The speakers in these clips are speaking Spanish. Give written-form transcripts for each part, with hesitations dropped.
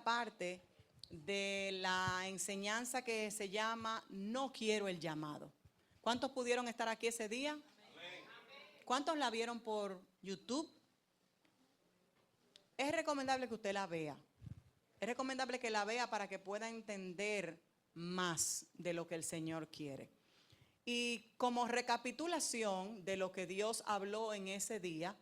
primera parte de la enseñanza que se llama No quiero el llamado. ¿Cuántos pudieron estar aquí ese día? ¿Cuántos la vieron por YouTube? Es recomendable que usted la vea. Es recomendable que la vea para que pueda entender más de lo que el Señor quiere. Y como recapitulación de lo que Dios habló en ese día,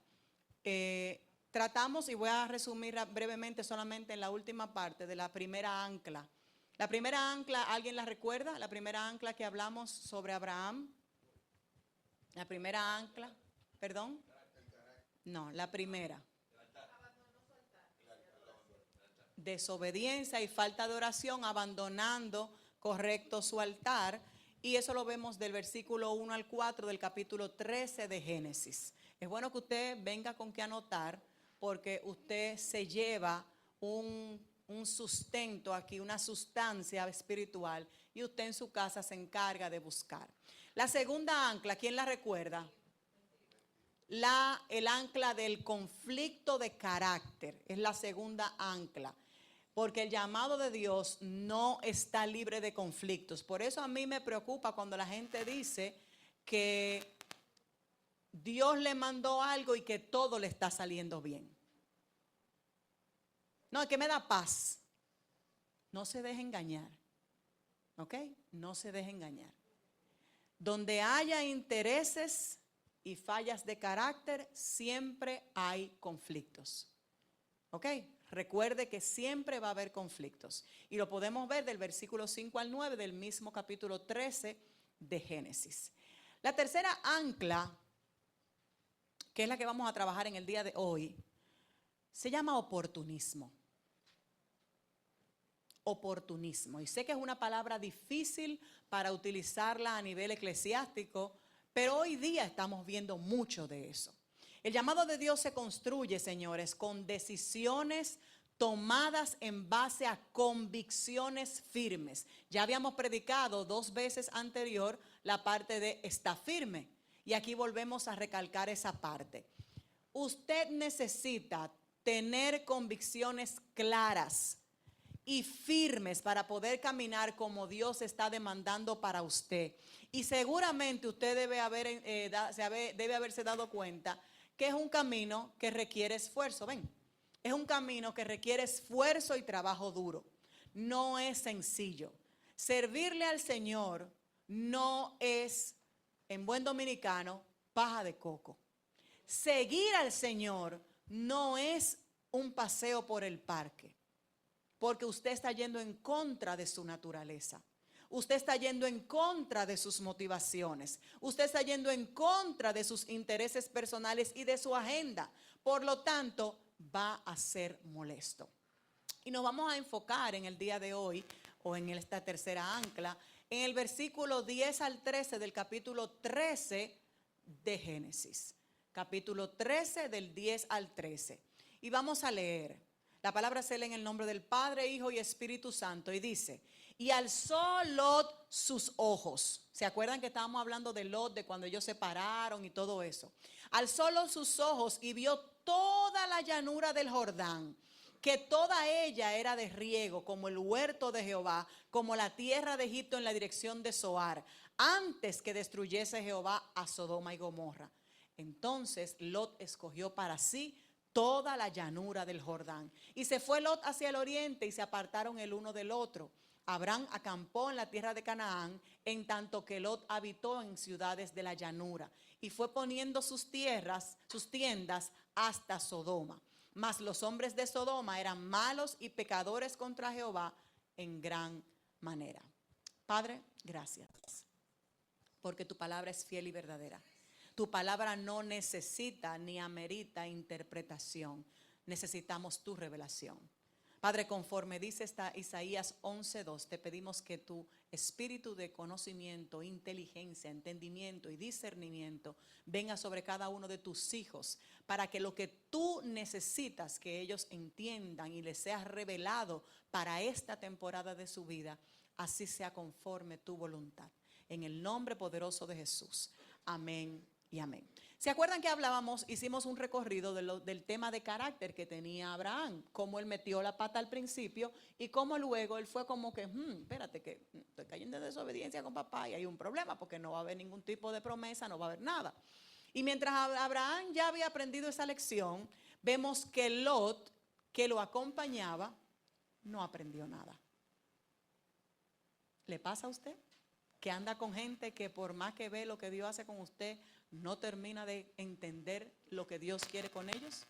tratamos, y voy a resumir brevemente solamente en la última parte, de la primera ancla. La primera ancla, ¿alguien la recuerda? La primera ancla que hablamos sobre Abraham. La primera ancla, ¿perdón? No, la primera. Desobediencia y falta de oración, abandonando correcto su altar. Y eso lo vemos del versículo 1 al 4 del capítulo 13 de Génesis. Es bueno que usted venga con que anotar, porque usted se lleva un sustento aquí, una sustancia espiritual, y usted en su casa se encarga de buscar. La segunda ancla, ¿quién la recuerda? El ancla del conflicto de carácter, es la segunda ancla. Porque el llamado de Dios no está libre de conflictos. Por eso a mí me preocupa cuando la gente dice que Dios le mandó algo y que todo le está saliendo bien. No, es que me da paz. No se deje engañar. ¿Ok? No se deje engañar. Donde haya intereses y fallas de carácter, siempre hay conflictos. ¿Ok? Recuerde que siempre va a haber conflictos. Y lo podemos ver del versículo 5 al 9 del mismo capítulo 13 de Génesis. La tercera ancla, que es la que vamos a trabajar en el día de hoy, se llama oportunismo. Oportunismo. Y sé que es una palabra difícil para utilizarla a nivel eclesiástico, pero hoy día estamos viendo mucho de eso. El llamado de Dios se construye, señores, con decisiones tomadas en base a convicciones firmes. Ya habíamos predicado 2 veces anterior la parte de está firme, y aquí volvemos a recalcar esa parte. Usted necesita tener convicciones claras y firmes para poder caminar como Dios está demandando para usted. Y seguramente usted debe haberse dado cuenta que es un camino que requiere esfuerzo. Ven, es un camino que requiere esfuerzo y trabajo duro. No es sencillo. Servirle al Señor no es, en buen dominicano, paja de coco. Seguir al Señor no es un paseo por el parque, porque usted está yendo en contra de su naturaleza. Usted está yendo en contra de sus motivaciones. Usted está yendo en contra de sus intereses personales y de su agenda. Por lo tanto, va a ser molesto. Y nos vamos a enfocar en el día de hoy, o en esta tercera ancla, en el versículo 10 al 13 del capítulo 13 de Génesis. Capítulo 13 del 10 al 13. Y vamos a leer. La palabra se lee en el nombre del Padre, Hijo y Espíritu Santo, y dice: y alzó Lot sus ojos. ¿Se acuerdan que estábamos hablando de Lot, de cuando ellos se pararon y todo eso? Alzó Lot sus ojos y vio toda la llanura del Jordán, que toda ella era de riego, como el huerto de Jehová, como la tierra de Egipto en la dirección de Zoar, antes que destruyese Jehová a Sodoma y Gomorra. Entonces Lot escogió para sí toda la llanura del Jordán. Y se fue Lot hacia el oriente, y se apartaron el uno del otro. Abraham acampó en la tierra de Canaán, en tanto que Lot habitó en ciudades de la llanura, y fue poniendo sus tiendas hasta Sodoma. Mas los hombres de Sodoma eran malos y pecadores contra Jehová en gran manera. Padre, gracias, porque tu palabra es fiel y verdadera. Tu palabra no necesita ni amerita interpretación. Necesitamos tu revelación. Padre, conforme dice Isaías 11:2, te pedimos que tu espíritu de conocimiento, inteligencia, entendimiento y discernimiento venga sobre cada uno de tus hijos, para que lo que tú necesitas que ellos entiendan y les sea revelado para esta temporada de su vida, así sea conforme tu voluntad. En el nombre poderoso de Jesús. Amén y amén. ¿Se acuerdan que hicimos un recorrido del tema de carácter que tenía Abraham? Cómo él metió la pata al principio y cómo luego él fue como que, espérate que estoy cayendo en desobediencia con papá y hay un problema porque no va a haber ningún tipo de promesa, no va a haber nada. Y mientras Abraham ya había aprendido esa lección, vemos que Lot, que lo acompañaba, no aprendió nada. ¿Le pasa a usted? Que anda con gente que por más que ve lo que Dios hace con usted, no termina de entender lo que Dios quiere con ellos.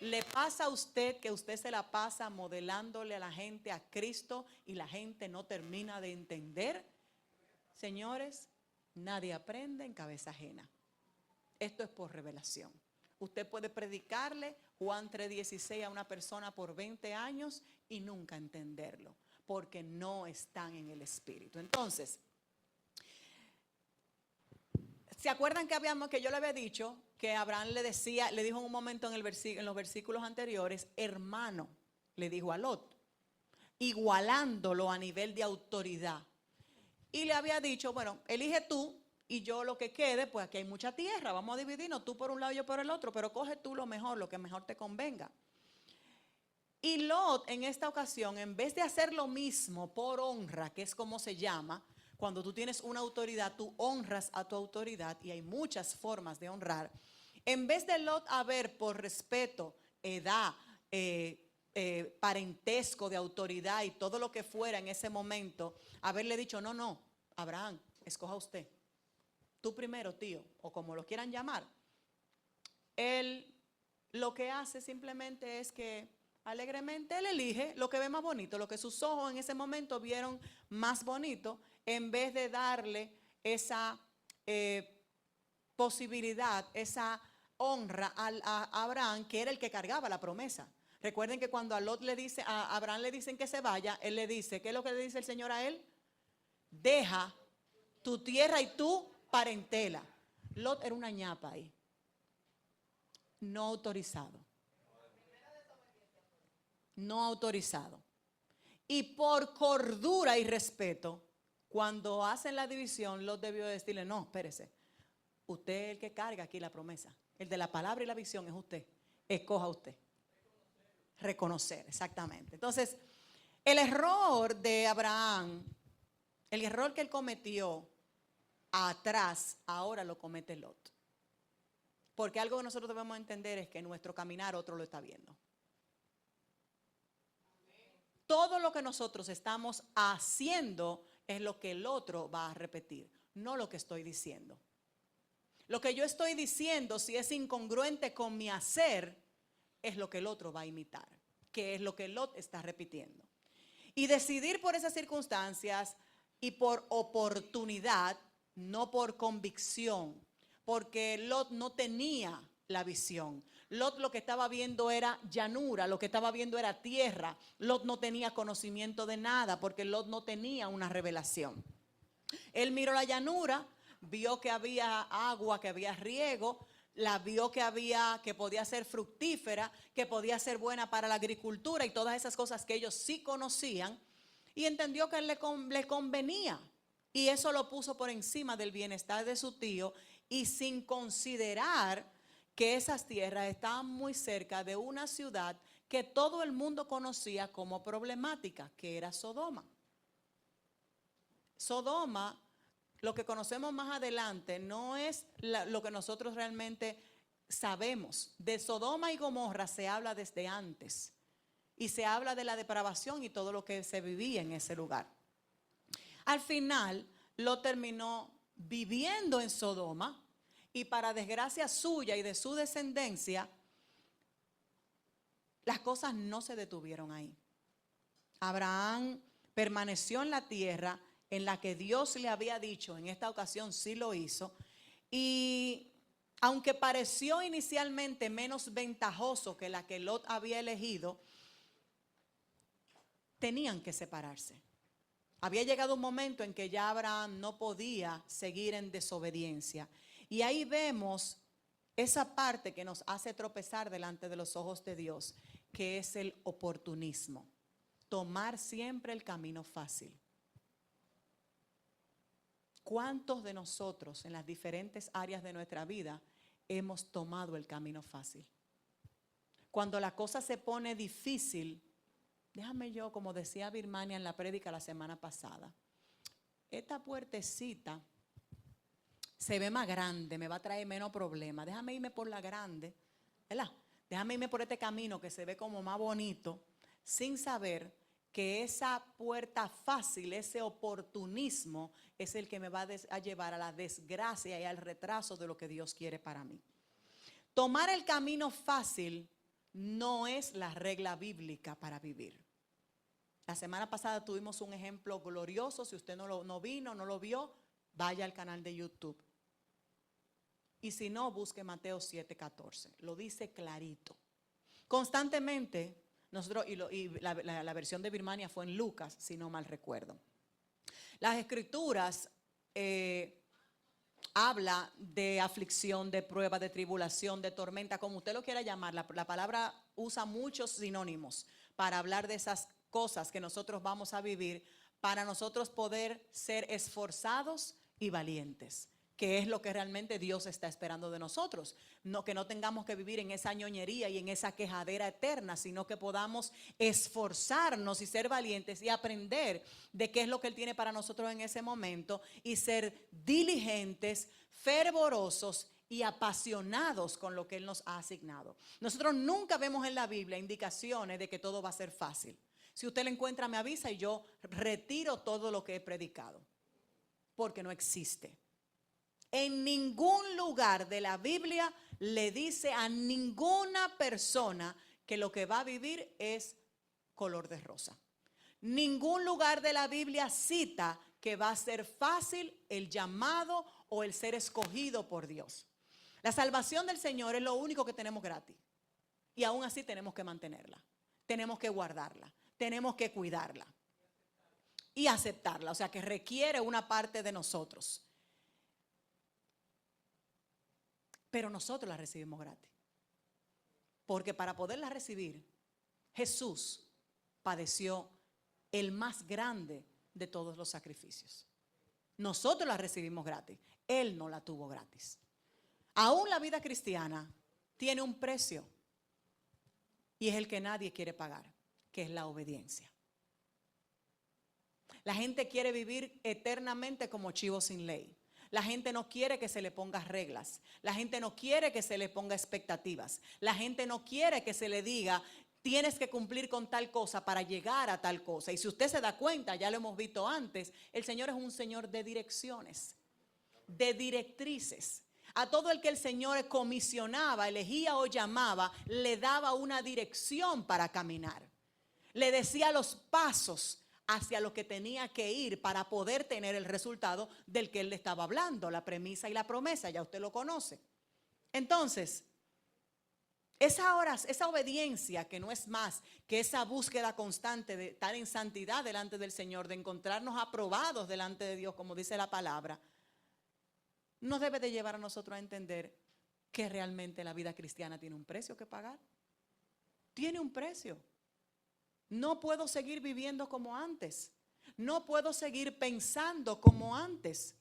¿Le pasa a usted que usted se la pasa modelándole a la gente a Cristo y la gente no termina de entender? Señores, nadie aprende en cabeza ajena. Esto es por revelación. Usted puede predicarle Juan 3:16 a una persona por 20 años y nunca entenderlo, porque no están en el Espíritu. Entonces, ¿se acuerdan que yo le había dicho que Abraham le dijo en un momento en los versículos anteriores, hermano, le dijo a Lot, igualándolo a nivel de autoridad? Y le había dicho, bueno, elige tú y yo lo que quede, pues aquí hay mucha tierra, vamos a dividirnos, tú por un lado y yo por el otro, pero coge tú lo mejor, lo que mejor te convenga. Y Lot en esta ocasión, en vez de hacer lo mismo por honra, que es como se llama, cuando tú tienes una autoridad, tú honras a tu autoridad y hay muchas formas de honrar. En vez de Lot haber por respeto, edad, parentesco de autoridad y todo lo que fuera en ese momento, haberle dicho, no, Abraham, escoja usted. Tú primero, tío, o como lo quieran llamar. Él lo que hace simplemente es que alegremente él elige lo que ve más bonito, lo que sus ojos en ese momento vieron más bonito, en vez de darle esa posibilidad, esa honra a Abraham, que era el que cargaba la promesa. Recuerden que cuando a Abraham le dicen que se vaya, él le dice, ¿qué es lo que le dice el Señor a él? Deja tu tierra y tu parentela. Lot era una ñapa ahí, no autorizado. No autorizado. Y por cordura y respeto, cuando hacen la división, Lot debió decirle, no, espérese, usted es el que carga aquí la promesa. El de la palabra y la visión es usted. Escoja usted. Reconocer, exactamente. Entonces, el error de Abraham, el error que él cometió atrás, ahora lo comete Lot. Porque algo que nosotros debemos entender es que nuestro caminar otro lo está viendo. Todo lo que nosotros estamos haciendo es lo que el otro va a repetir, no lo que estoy diciendo. Lo que yo estoy diciendo, si es incongruente con mi hacer, es lo que el otro va a imitar, que es lo que Lot está repitiendo. Y decidir por esas circunstancias y por oportunidad, no por convicción, porque Lot no tenía la visión. Lot lo que estaba viendo era llanura, lo que estaba viendo era tierra. Lot no tenía conocimiento de nada porque Lot no tenía una revelación. Él miró la llanura, vio que había agua, que había riego, la vio que podía ser fructífera, que podía ser buena para la agricultura y todas esas cosas que ellos sí conocían, y entendió que le convenía. Y eso lo puso por encima del bienestar de su tío y sin considerar que esas tierras estaban muy cerca de una ciudad que todo el mundo conocía como problemática, que era Sodoma. Sodoma, lo que conocemos más adelante, no es lo que nosotros realmente sabemos. De Sodoma y Gomorra se habla desde antes y se habla de la depravación y todo lo que se vivía en ese lugar. Al final, lo terminó viviendo en Sodoma. Y para desgracia suya y de su descendencia, las cosas no se detuvieron ahí. Abraham permaneció en la tierra en la que Dios le había dicho, en esta ocasión sí lo hizo, y aunque pareció inicialmente menos ventajoso que la que Lot había elegido, tenían que separarse. Había llegado un momento en que ya Abraham no podía seguir en desobediencia. Y ahí vemos esa parte que nos hace tropezar delante de los ojos de Dios, que es el oportunismo. Tomar siempre el camino fácil. ¿Cuántos de nosotros en las diferentes áreas de nuestra vida hemos tomado el camino fácil? Cuando la cosa se pone difícil, déjame yo, como decía Birmania en la prédica la semana pasada, esta puertecita se ve más grande, me va a traer menos problemas, déjame irme por la grande, ¿verdad? Déjame irme por este camino que se ve como más bonito, sin saber que esa puerta fácil, ese oportunismo, es el que me va a llevar a la desgracia y al retraso de lo que Dios quiere para mí. Tomar el camino fácil no es la regla bíblica para vivir. La semana pasada tuvimos un ejemplo glorioso. Si usted no lo vio, vaya al canal de YouTube. Y si no, busque Mateo 7:14. Lo dice clarito. Constantemente, nosotros, la versión de Birmania fue en Lucas, si no mal recuerdo. Las escrituras habla de aflicción, de prueba, de tribulación, de tormenta, como usted lo quiera llamar. La palabra usa muchos sinónimos para hablar de esas cosas que nosotros vamos a vivir, para nosotros poder ser esforzados y valientes, que es lo que realmente Dios está esperando de nosotros. No, que no tengamos que vivir en esa ñoñería y en esa quejadera eterna, sino que podamos esforzarnos y ser valientes y aprender de qué es lo que Él tiene para nosotros en ese momento y ser diligentes, fervorosos y apasionados con lo que Él nos ha asignado. Nosotros nunca vemos en la Biblia indicaciones de que todo va a ser fácil. Si usted lo encuentra, me avisa y yo retiro todo lo que he predicado, porque no existe. En ningún lugar de la Biblia le dice a ninguna persona que lo que va a vivir es color de rosa. Ningún lugar de la Biblia cita que va a ser fácil el llamado o el ser escogido por Dios. La salvación del Señor es lo único que tenemos gratis. Y aún así tenemos que mantenerla. Tenemos que guardarla. Tenemos que cuidarla. Y aceptarla. O sea que requiere una parte de nosotros. Pero nosotros la recibimos gratis. Porque para poderla recibir, Jesús padeció el más grande de todos los sacrificios. Nosotros la recibimos gratis. Él no la tuvo gratis. Aún la vida cristiana tiene un precio. Y es el que nadie quiere pagar, que es la obediencia. La gente quiere vivir eternamente como chivo sin ley. La gente no quiere que se le ponga reglas. La gente no quiere que se le ponga expectativas. La gente no quiere que se le diga, tienes que cumplir con tal cosa para llegar a tal cosa. Y si usted se da cuenta, ya lo hemos visto antes, el Señor es un Señor de direcciones, de directrices. A todo el que el Señor comisionaba, elegía o llamaba, le daba una dirección para caminar. Le decía los pasos hacia lo que tenía que ir para poder tener el resultado del que Él le estaba hablando, la premisa y la promesa, ya usted lo conoce. Entonces, esa obediencia que no es más que esa búsqueda constante de estar en santidad delante del Señor, de encontrarnos aprobados delante de Dios, como dice la palabra, nos debe de llevar a nosotros a entender que realmente la vida cristiana tiene un precio que pagar. Tiene un precio. No puedo seguir viviendo como antes. No puedo seguir pensando como antes.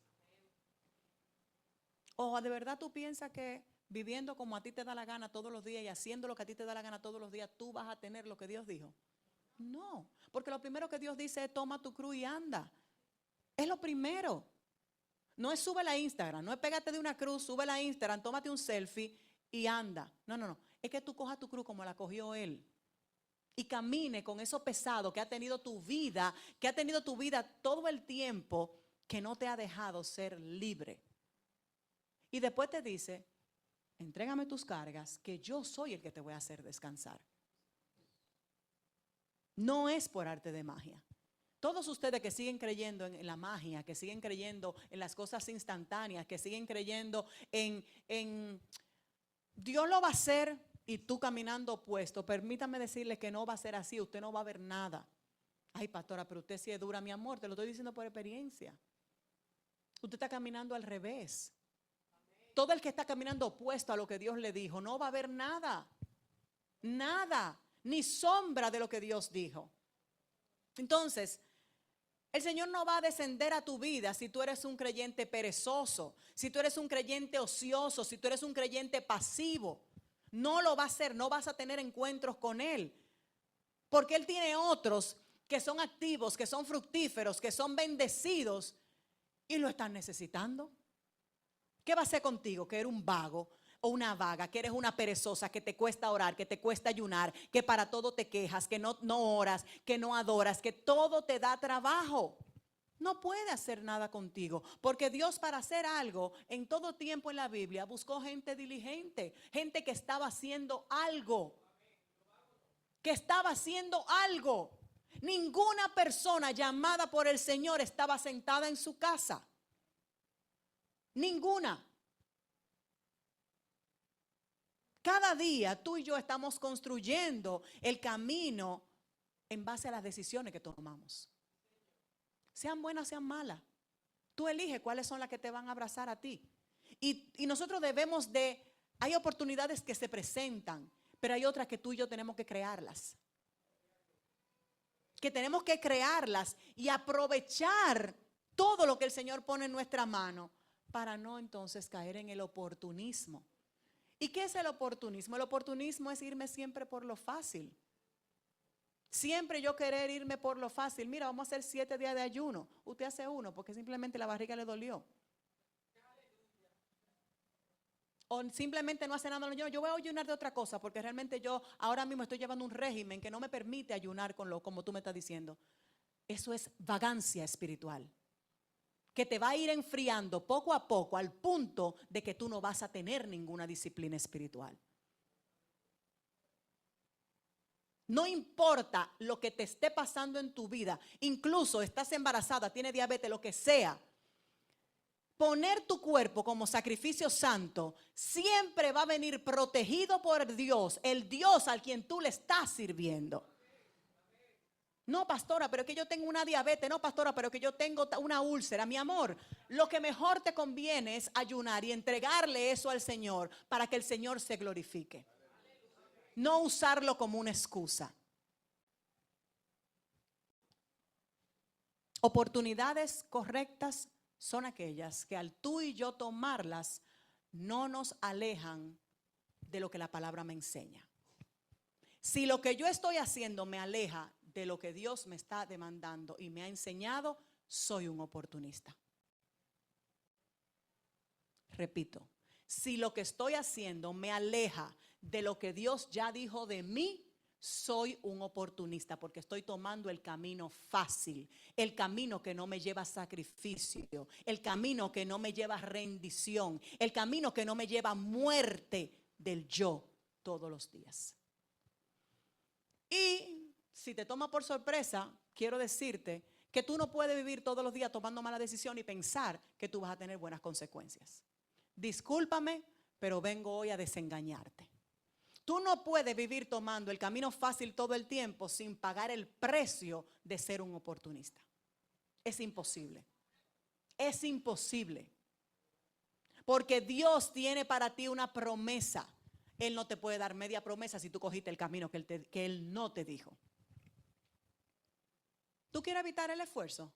O de verdad tú piensas que viviendo como a ti te da la gana todos los días y haciendo lo que a ti te da la gana todos los días, tú vas a tener lo que Dios dijo. No, porque lo primero que Dios dice es toma tu cruz y anda. Es lo primero. No es súbela a Instagram, no es pégate de una cruz, súbela a Instagram, tómate un selfie y anda. No. Es que tú cojas tu cruz como la cogió Él. Y camine con eso pesado que ha tenido tu vida, todo el tiempo, que no te ha dejado ser libre. Y después te dice, entrégame tus cargas, que yo soy el que te voy a hacer descansar. No es por arte de magia. Todos ustedes que siguen creyendo en la magia, que siguen creyendo en las cosas instantáneas, que siguen creyendo en Dios lo va a hacer y tú caminando opuesto, permítame decirle que no va a ser así, usted no va a ver nada. Ay, pastora, pero usted sí es dura, mi amor, te lo estoy diciendo por experiencia. Usted está caminando al revés. Todo el que está caminando opuesto a lo que Dios le dijo, no va a ver nada. Nada, ni sombra de lo que Dios dijo. Entonces, El Señor no va a descender a tu vida si tú eres un creyente perezoso, si tú eres un creyente ocioso, si tú eres un creyente pasivo. No lo va a hacer, no vas a tener encuentros con Él. Porque Él tiene otros que son activos, que son fructíferos, que son bendecidos y lo están necesitando. ¿Qué va a hacer contigo? Que eres un vago o una vaga, que eres una perezosa, que te cuesta orar, que te cuesta ayunar, que para todo te quejas, que no oras, que no adoras, que todo te da trabajo. No puede hacer nada contigo, porque Dios, para hacer algo en todo tiempo en la Biblia, buscó gente diligente, gente que estaba haciendo algo. Que estaba haciendo algo. Ninguna persona llamada por el Señor estaba sentada en su casa. Ninguna. Cada día tú y yo estamos construyendo el camino en base a las decisiones que tomamos. Sean buenas, sean malas. Tú eliges cuáles son las que te van a abrazar a ti. Y nosotros debemos de, hay oportunidades que se presentan, pero hay otras que tú y yo tenemos que crearlas. Que tenemos que crearlas y aprovechar todo lo que el Señor pone en nuestra mano para no entonces caer en el oportunismo. ¿Y qué es el oportunismo? El oportunismo es irme siempre por lo fácil. Siempre yo querer irme por lo fácil. Mira, vamos a hacer 7 días de ayuno. Usted hace uno porque simplemente la barriga le dolió. O simplemente no hace nada. Yo voy a ayunar de otra cosa porque realmente yo ahora mismo estoy llevando un régimen que no me permite ayunar como tú me estás diciendo. Eso es vagancia espiritual, que te va a ir enfriando poco a poco al punto de que tú no vas a tener ninguna disciplina espiritual. No importa lo que te esté pasando en tu vida, incluso estás embarazada, tienes diabetes, lo que sea. Poner tu cuerpo como sacrificio santo siempre va a venir protegido por Dios, el Dios al quien tú le estás sirviendo. No, pastora, pero que yo tengo una diabetes. No, pastora, pero que yo tengo una úlcera. Mi amor, lo que mejor te conviene es ayunar y entregarle eso al Señor para que el Señor se glorifique. No usarlo como una excusa. Oportunidades correctas son aquellas que al tú y yo tomarlas no nos alejan de lo que la palabra me enseña. Si lo que yo estoy haciendo me aleja de lo que Dios me está demandando y me ha enseñado, soy un oportunista. Repito, si lo que estoy haciendo me aleja de lo que Dios ya dijo de mí, soy un oportunista porque estoy tomando el camino fácil, el camino que no me lleva a sacrificio, el camino que no me lleva a rendición, el camino que no me lleva a muerte del yo todos los días. Y si te toma por sorpresa, quiero decirte que tú no puedes vivir todos los días tomando malas decisiones y pensar que tú vas a tener buenas consecuencias. Discúlpame, pero vengo hoy a desengañarte. Tú no puedes vivir tomando el camino fácil todo el tiempo sin pagar el precio de ser un oportunista. Es imposible. Es imposible. Porque Dios tiene para ti una promesa. Él no te puede dar media promesa si tú cogiste el camino que Él no te dijo. ¿Tú quieres evitar el esfuerzo?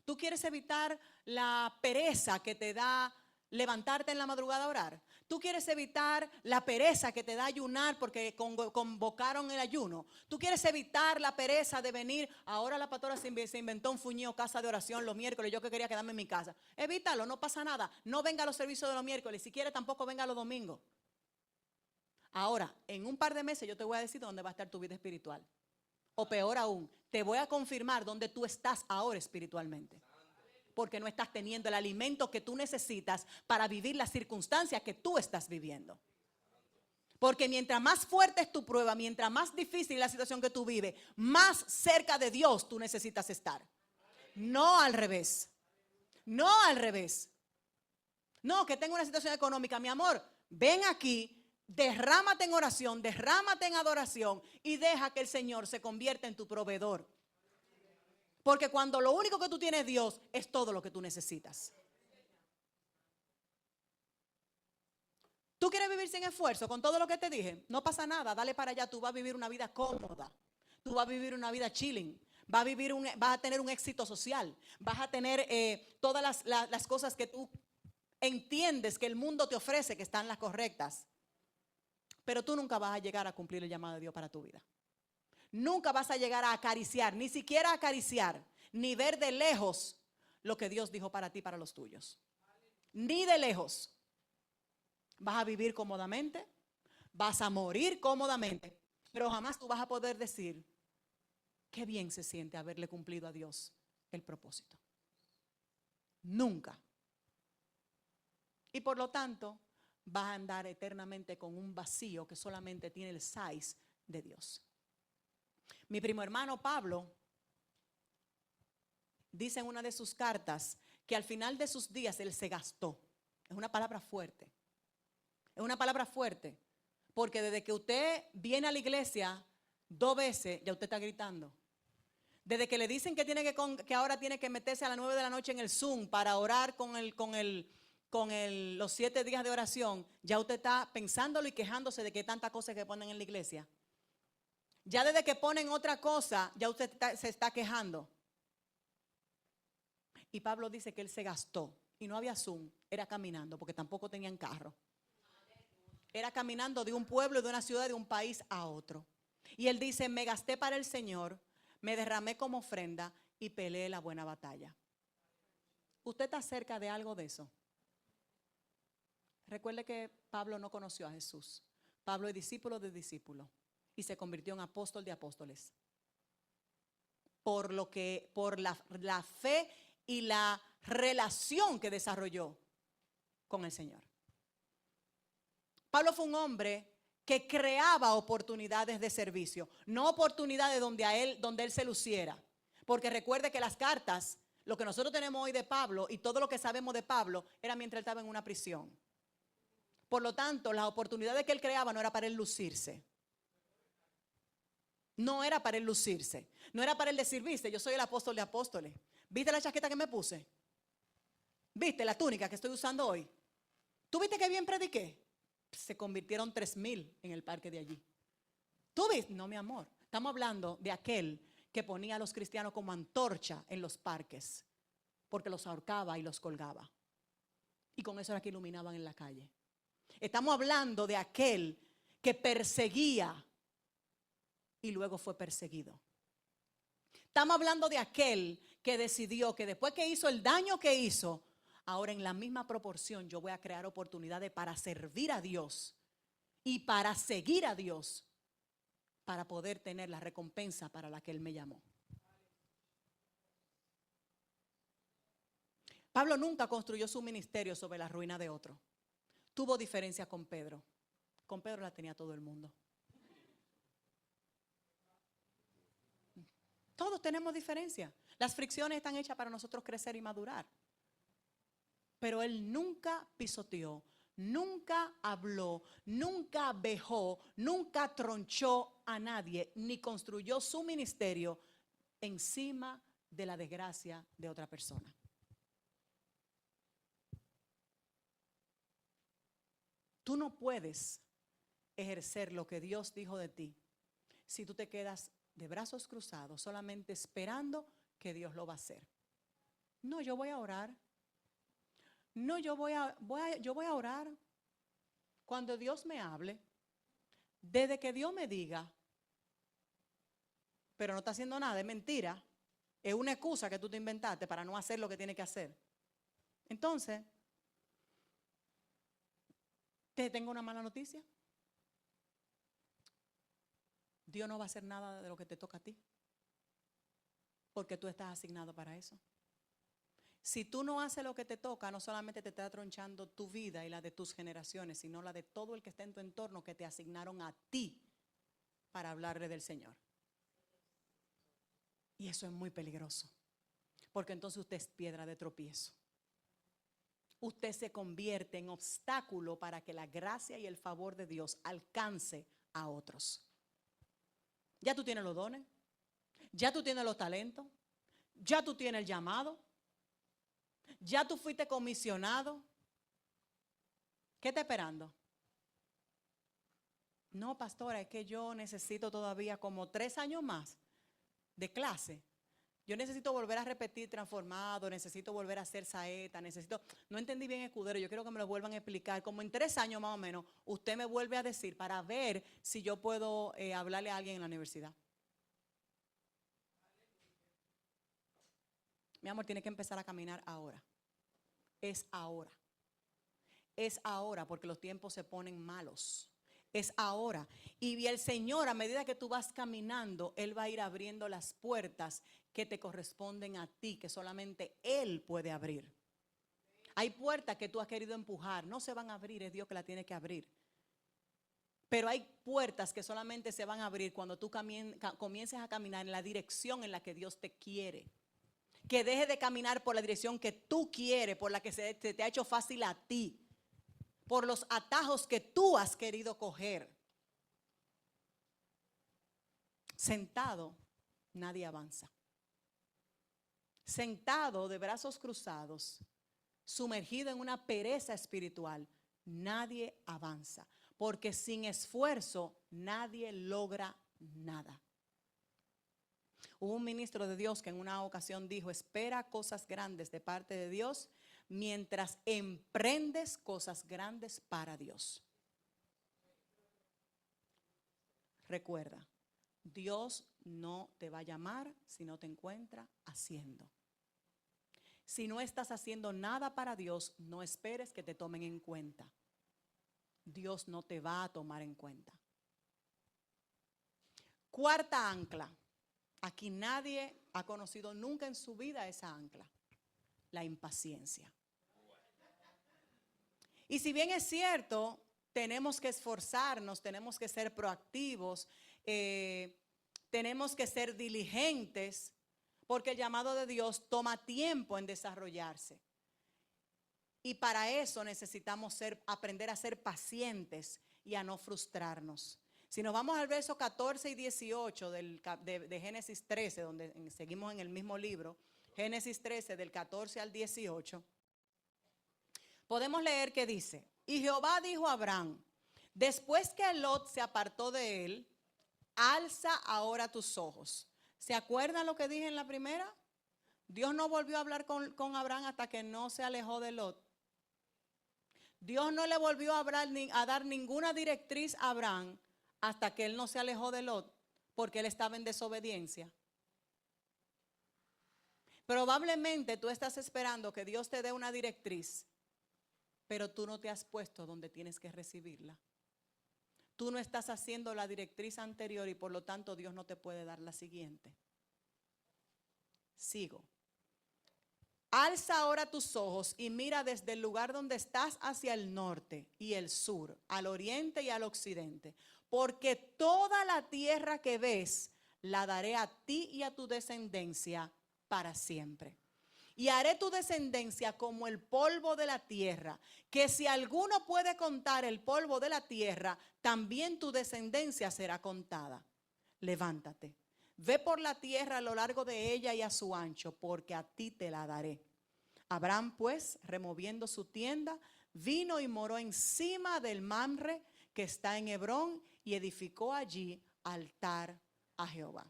¿Tú quieres evitar la pereza que te da levantarte en la madrugada a orar? ¿Tú quieres evitar la pereza que te da ayunar porque convocaron el ayuno? ¿Tú quieres evitar la pereza de venir? Ahora la pastora se inventó un fuñido casa de oración los miércoles, yo que quería quedarme en mi casa. Evítalo, no pasa nada. No venga a los servicios de los miércoles, si quiere tampoco venga los domingos. Ahora, en un par de meses yo te voy a decir dónde va a estar tu vida espiritual. O peor aún, te voy a confirmar dónde tú estás ahora espiritualmente. Porque no estás teniendo el alimento que tú necesitas para vivir las circunstancias que tú estás viviendo. Porque mientras más fuerte es tu prueba, mientras más difícil es la situación que tú vives, más cerca de Dios tú necesitas estar. No al revés. No al revés. No, que tengo una situación económica, mi amor, ven aquí. Derrámate en oración, derrámate en adoración y deja que el Señor se convierta en tu proveedor. Porque cuando lo único que tú tienes es Dios, es todo lo que tú necesitas. ¿Tú quieres vivir sin esfuerzo con todo lo que te dije? No pasa nada, dale para allá, tú vas a vivir una vida cómoda. Tú vas a vivir una vida chilling. vas a tener un éxito social, vas a tener todas las cosas que tú entiendes que el mundo te ofrece que están las correctas. Pero tú nunca vas a llegar a cumplir el llamado de Dios para tu vida. Nunca vas a llegar a acariciar, ni siquiera acariciar, ni ver de lejos lo que Dios dijo para ti, para los tuyos. Ni de lejos. Vas a vivir cómodamente, vas a morir cómodamente, pero jamás tú vas a poder decir qué bien se siente haberle cumplido a Dios el propósito. Nunca. Y por lo tanto, vas a andar eternamente con un vacío que solamente tiene el size de Dios. Mi primo hermano Pablo dice en una de sus cartas que al final de sus días él se gastó. Es una palabra fuerte. Es una palabra fuerte. Porque desde que usted viene a la iglesia 2 veces, ya usted está gritando. Desde que le dicen que que ahora tiene que meterse a las 9 de la noche en el Zoom para orar con los 7 días de oración, ya usted está pensándolo y quejándose de que tantas cosas que ponen en la iglesia. Ya desde que ponen otra cosa, ya usted se está quejando. Y Pablo dice que él se gastó. Y no había Zoom, era caminando, porque tampoco tenían carro. Era caminando de un pueblo, de una ciudad, de un país a otro. Y él dice, me gasté para el Señor, me derramé como ofrenda y peleé la buena batalla. ¿Usted está cerca de algo de eso? Recuerde que Pablo no conoció a Jesús. Pablo es discípulo de discípulos y se convirtió en apóstol de apóstoles. Por la fe y la relación que desarrolló con el Señor. Pablo fue un hombre que creaba oportunidades de servicio, no oportunidades donde él se luciera. Porque recuerde que las cartas, lo que nosotros tenemos hoy de Pablo y todo lo que sabemos de Pablo era mientras él estaba en una prisión. Por lo tanto, las oportunidades que él creaba no era para él lucirse. No era para él lucirse. No era para él decir, viste, yo soy el apóstol de apóstoles. ¿Viste la chaqueta que me puse? ¿Viste la túnica que estoy usando hoy? ¿Tú viste que bien prediqué? Se convirtieron 3,000 en el parque de allí. ¿Tú viste? No, mi amor. Estamos hablando de aquel que ponía a los cristianos como antorcha en los parques, porque los ahorcaba y los colgaba. Y con eso era que iluminaban en la calle. Estamos hablando de aquel que perseguía y luego fue perseguido. Estamos hablando de aquel que decidió que después que hizo el daño que hizo, ahora en la misma proporción yo voy a crear oportunidades para servir a Dios y para seguir a Dios, para poder tener la recompensa para la que Él me llamó. Pablo nunca construyó su ministerio sobre la ruina de otro. Tuvo diferencias con Pedro. Con Pedro la tenía todo el mundo. Todos tenemos diferencias. Las fricciones están hechas para nosotros crecer y madurar. Pero él nunca pisoteó, nunca habló, nunca vejó, nunca tronchó a nadie, ni construyó su ministerio encima de la desgracia de otra persona. Tú no puedes ejercer lo que Dios dijo de ti si tú te quedas de brazos cruzados solamente esperando que Dios lo va a hacer. No, yo voy a orar. No, yo voy a orar cuando Dios me hable, desde que Dios me diga, pero no está haciendo nada, es mentira, es una excusa que tú te inventaste para no hacer lo que tienes que hacer. Entonces, te tengo una mala noticia. Dios no va a hacer nada de lo que te toca a ti, porque tú estás asignado para eso. Si tú no haces lo que te toca, no solamente te está tronchando tu vida y la de tus generaciones, sino la de todo el que está en tu entorno que te asignaron a ti para hablarle del Señor. Y eso es muy peligroso, porque entonces usted es piedra de tropiezo. Usted se convierte en obstáculo para que la gracia y el favor de Dios alcance a otros. Ya tú tienes los dones, ya tú tienes los talentos, ya tú tienes el llamado. Ya tú fuiste comisionado. ¿Qué está esperando? No, pastora, es que yo necesito todavía como 3 años más de clase Yo necesito volver a repetir transformado, necesito volver a hacer saeta, no entendí bien escudero, yo quiero que me lo vuelvan a explicar. Como en 3 años más o menos, usted me vuelve a decir para ver si yo puedo hablarle a alguien en la universidad. Mi amor, tiene que empezar a caminar ahora. Es ahora. Es ahora porque los tiempos se ponen malos. Es ahora. Y el Señor, a medida que tú vas caminando, Él va a ir abriendo las puertas que te corresponden a ti, que solamente Él puede abrir. Hay puertas que tú has querido empujar, no se van a abrir, es Dios que la tiene que abrir. Pero hay puertas que solamente se van a abrir cuando tú comiences a caminar en la dirección en la que Dios te quiere. Que deje de caminar por la dirección que tú quieres, por la que se te ha hecho fácil a ti, por los atajos que tú has querido coger. Sentado, nadie avanza. Sentado de brazos cruzados, sumergido en una pereza espiritual, nadie avanza. Porque sin esfuerzo, nadie logra nada. Hubo un ministro de Dios que en una ocasión dijo: espera cosas grandes de parte de Dios mientras emprendes cosas grandes para Dios. Recuerda, Dios no te va a llamar si no te encuentra haciendo. Si no estás haciendo nada para Dios, no esperes que te tomen en cuenta. Dios no te va a tomar en cuenta. Cuarta ancla. Aquí nadie ha conocido nunca en su vida esa ancla: la impaciencia. Y si bien es cierto, tenemos que esforzarnos, tenemos que ser proactivos, tenemos que ser diligentes, porque el llamado de Dios toma tiempo en desarrollarse. Y para eso necesitamos aprender a ser pacientes y a no frustrarnos. Si nos vamos al verso 14 y 18 de Génesis 13, donde seguimos en el mismo libro, Génesis 13 del 14 al 18, podemos leer que dice: y Jehová dijo a Abraham, después que Lot se apartó de él, alza ahora tus ojos. ¿Se acuerdan lo que dije en la primera? Dios no volvió a hablar con Abraham hasta que no se alejó de Lot. Dios no le volvió a dar ninguna directriz a Abraham hasta que él no se alejó de Lot, porque él estaba en desobediencia. Probablemente tú estás esperando que Dios te dé una directriz, pero tú no te has puesto donde tienes que recibirla. Tú no estás haciendo la directriz anterior y por lo tanto Dios no te puede dar la siguiente. Sigo. Alza ahora tus ojos y mira desde el lugar donde estás hacia el norte y el sur, al oriente y al occidente, porque toda la tierra que ves la daré a ti y a tu descendencia para siempre. Y haré tu descendencia como el polvo de la tierra, que si alguno puede contar el polvo de la tierra, también tu descendencia será contada. Levántate. Ve por la tierra a lo largo de ella y a su ancho, porque a ti te la daré. Abraham, pues, removiendo su tienda, vino y moró encima del Mamre que está en Hebrón y edificó allí altar a Jehová.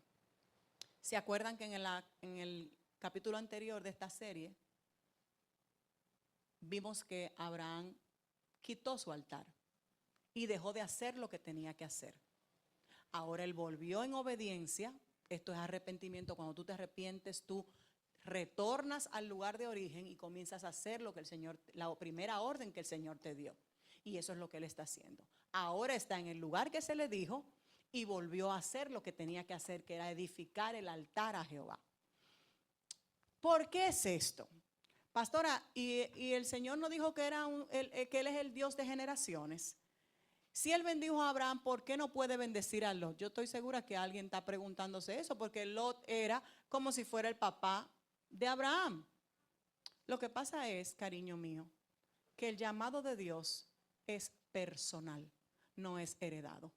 ¿Se acuerdan que en el capítulo anterior de esta serie vimos que Abraham quitó su altar y dejó de hacer lo que tenía que hacer? Ahora él volvió en obediencia. Esto es arrepentimiento. Cuando tú te arrepientes, tú retornas al lugar de origen y comienzas a hacer lo que el Señor, la primera orden que el Señor te dio. Y eso es lo que él está haciendo. Ahora está en el lugar que se le dijo y volvió a hacer lo que tenía que hacer, que era edificar el altar a Jehová. ¿Por qué es esto? Pastora, y el Señor no dijo que que Él es el Dios de generaciones. Si Él bendijo a Abraham, ¿por qué no puede bendecir a Lot? Yo estoy segura que alguien está preguntándose eso, porque Lot era como si fuera el papá de Abraham. Lo que pasa es, cariño mío, que el llamado de Dios es personal, no es heredado.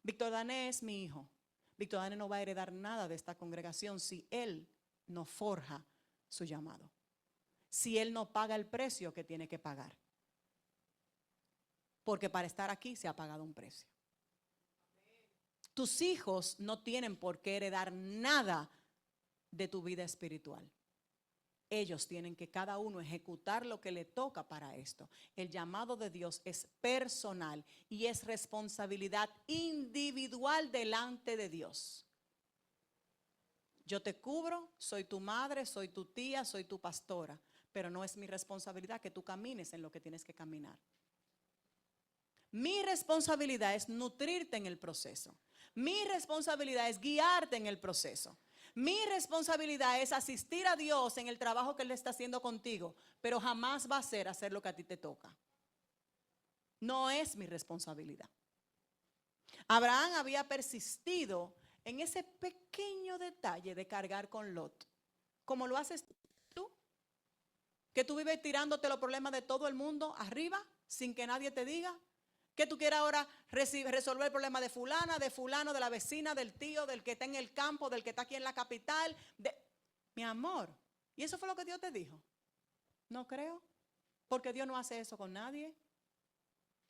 Víctor Dané es mi hijo. Víctor Dané no va a heredar nada de esta congregación si él no forja su llamado, si él no paga el precio que tiene que pagar. Porque para estar aquí se ha pagado un precio. Tus hijos no tienen por qué heredar nada de tu vida espiritual. Ellos tienen que cada uno ejecutar lo que le toca para esto. El llamado de Dios es personal y es responsabilidad individual delante de Dios. Yo te cubro, soy tu madre, soy tu tía, soy tu pastora, pero no es mi responsabilidad que tú camines en lo que tienes que caminar. Mi responsabilidad es nutrirte en el proceso. Mi responsabilidad es guiarte en el proceso. Mi responsabilidad es asistir a Dios en el trabajo que Él está haciendo contigo, pero jamás va a ser hacer lo que a ti te toca. No es mi responsabilidad. Abraham había persistido en ese pequeño detalle de cargar con Lot, como lo haces tú, que tú vives tirándote los problemas de todo el mundo arriba sin que nadie te diga. Que tú quieras ahora resolver el problema de fulana, de fulano, de la vecina, del tío, del que está en el campo, del que está aquí en la capital. Mi amor, ¿y eso fue lo que Dios te dijo? No creo, porque Dios no hace eso con nadie.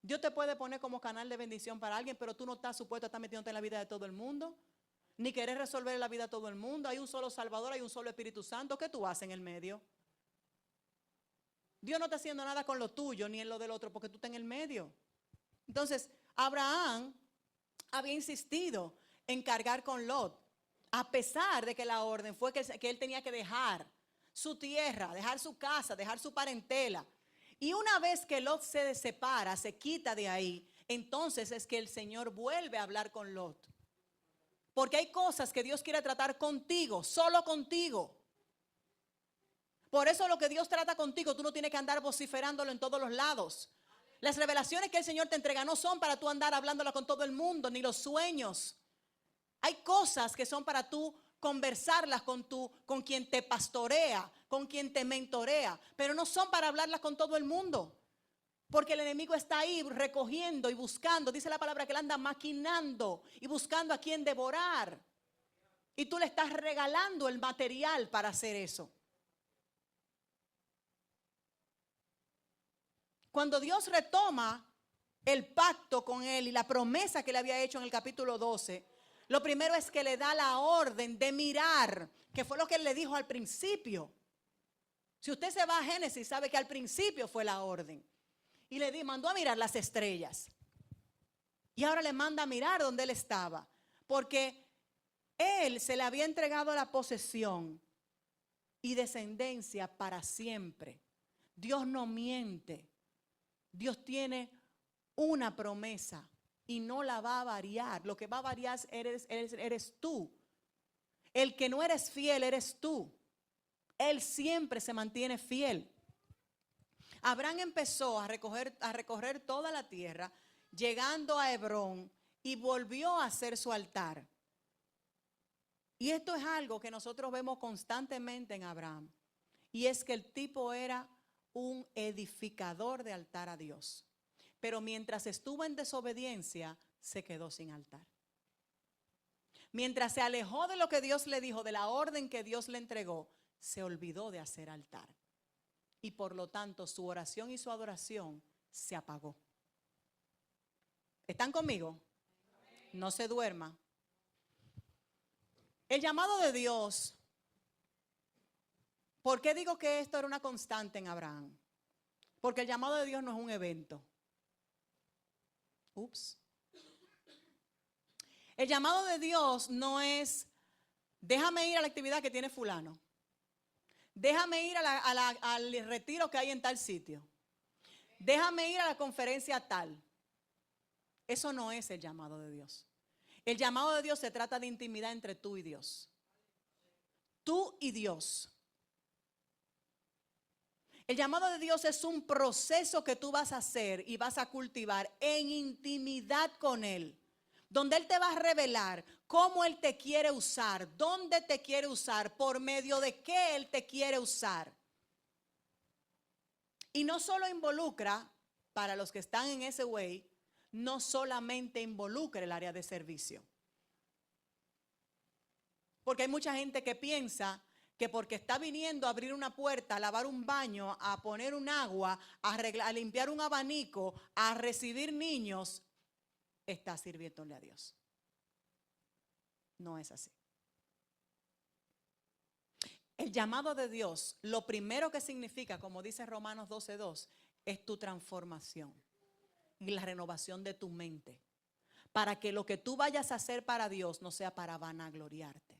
Dios te puede poner como canal de bendición para alguien, pero tú no estás supuesto a estar metiéndote en la vida de todo el mundo, ni querer resolver la vida de todo el mundo. Hay un solo Salvador, hay un solo Espíritu Santo. ¿Qué tú haces en el medio? Dios no está haciendo nada con lo tuyo ni en lo del otro, porque tú estás en el medio. Entonces, Abraham había insistido en cargar con Lot, a pesar de que la orden fue que él tenía que dejar su tierra, dejar su casa, dejar su parentela. Y una vez que Lot se separa, se quita de ahí, entonces es que el Señor vuelve a hablar con Lot. Porque hay cosas que Dios quiere tratar contigo, solo contigo. Por eso lo que Dios trata contigo, tú no tienes que andar vociferándolo en todos los lados. Las revelaciones que el Señor te entrega no son para tú andar hablándola con todo el mundo, ni los sueños. Hay cosas que son para tú conversarlas con quien te pastorea, con quien te mentorea, pero no son para hablarlas con todo el mundo. Porque el enemigo está ahí recogiendo y buscando, dice la palabra que él anda maquinando y buscando a quien devorar. Y tú le estás regalando el material para hacer eso. Cuando Dios retoma el pacto con él y la promesa que le había hecho en el capítulo 12, lo primero es que le da la orden de mirar, que fue lo que él le dijo al principio. Si usted se va a Génesis, sabe que al principio fue la orden. Y le mandó a mirar las estrellas. Y ahora le manda a mirar donde él estaba. Porque él se le había entregado la posesión y descendencia para siempre. Dios no miente. Dios tiene una promesa y no la va a variar. Lo que va a variar eres tú. El que no eres fiel eres tú. Él siempre se mantiene fiel. Abraham empezó a recorrer toda la tierra, llegando a Hebrón, y volvió a hacer su altar. Y esto es algo que nosotros vemos constantemente en Abraham. Y es que el tipo era un edificador de altar a Dios. Pero mientras estuvo en desobediencia, se quedó sin altar. Mientras se alejó de lo que Dios le dijo, de la orden que Dios le entregó, se olvidó de hacer altar. Y por lo tanto, su oración y su adoración se apagó. ¿Están conmigo? No se duerma. El llamado de Dios. ¿Por qué digo que esto era una constante en Abraham? Porque el llamado de Dios no es un evento. Ups. El llamado de Dios no es, déjame ir a la actividad que tiene fulano. Déjame ir al retiro que hay en tal sitio. Déjame ir a la conferencia tal. Eso no es el llamado de Dios. El llamado de Dios se trata de intimidad entre tú y Dios. Tú y Dios. El llamado de Dios es un proceso que tú vas a hacer y vas a cultivar en intimidad con Él, donde Él te va a revelar cómo Él te quiere usar, dónde te quiere usar, por medio de qué Él te quiere usar. Y no solo involucra, para los que están en ese way, no solamente involucra el área de servicio. Porque hay mucha gente que piensa que porque está viniendo a abrir una puerta, a lavar un baño, a poner un agua, a limpiar un abanico, a recibir niños, está sirviéndole a Dios. No es así. El llamado de Dios, lo primero que significa, como dice Romanos 12:2, es tu transformación y la renovación de tu mente. Para que lo que tú vayas a hacer para Dios no sea para vanagloriarte.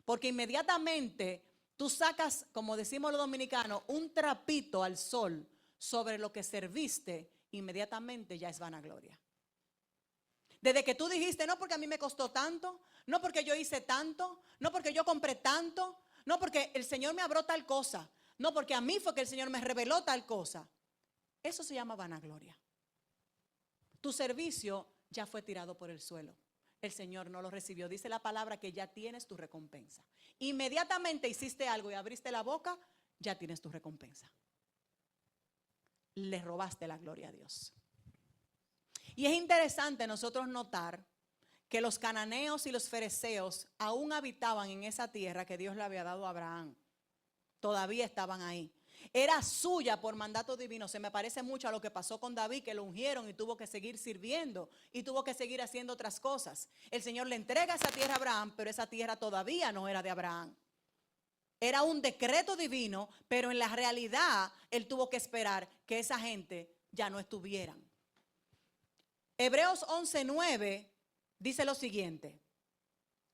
Porque inmediatamente tú sacas, como decimos los dominicanos, un trapito al sol sobre lo que serviste, inmediatamente ya es vanagloria. Desde que tú dijiste, no porque a mí me costó tanto, no porque yo hice tanto, no porque yo compré tanto, no porque el Señor me abrió tal cosa, no porque a mí fue que el Señor me reveló tal cosa. Eso se llama vanagloria. Tu servicio ya fue tirado por el suelo. El Señor no lo recibió. Dice la palabra que ya tienes tu recompensa. Inmediatamente hiciste algo y abriste la boca, ya tienes tu recompensa. Le robaste la gloria a Dios. Y es interesante nosotros notar que los cananeos y los fereceos aún habitaban en esa tierra que Dios le había dado a Abraham. Todavía estaban ahí. Era suya por mandato divino. Se me parece mucho a lo que pasó con David, que lo ungieron y tuvo que seguir sirviendo y tuvo que seguir haciendo otras cosas. El Señor le entrega esa tierra a Abraham, pero esa tierra todavía no era de Abraham. Era un decreto divino, pero en la realidad él tuvo que esperar que esa gente ya no estuvieran. Hebreos 11:9 dice lo siguiente.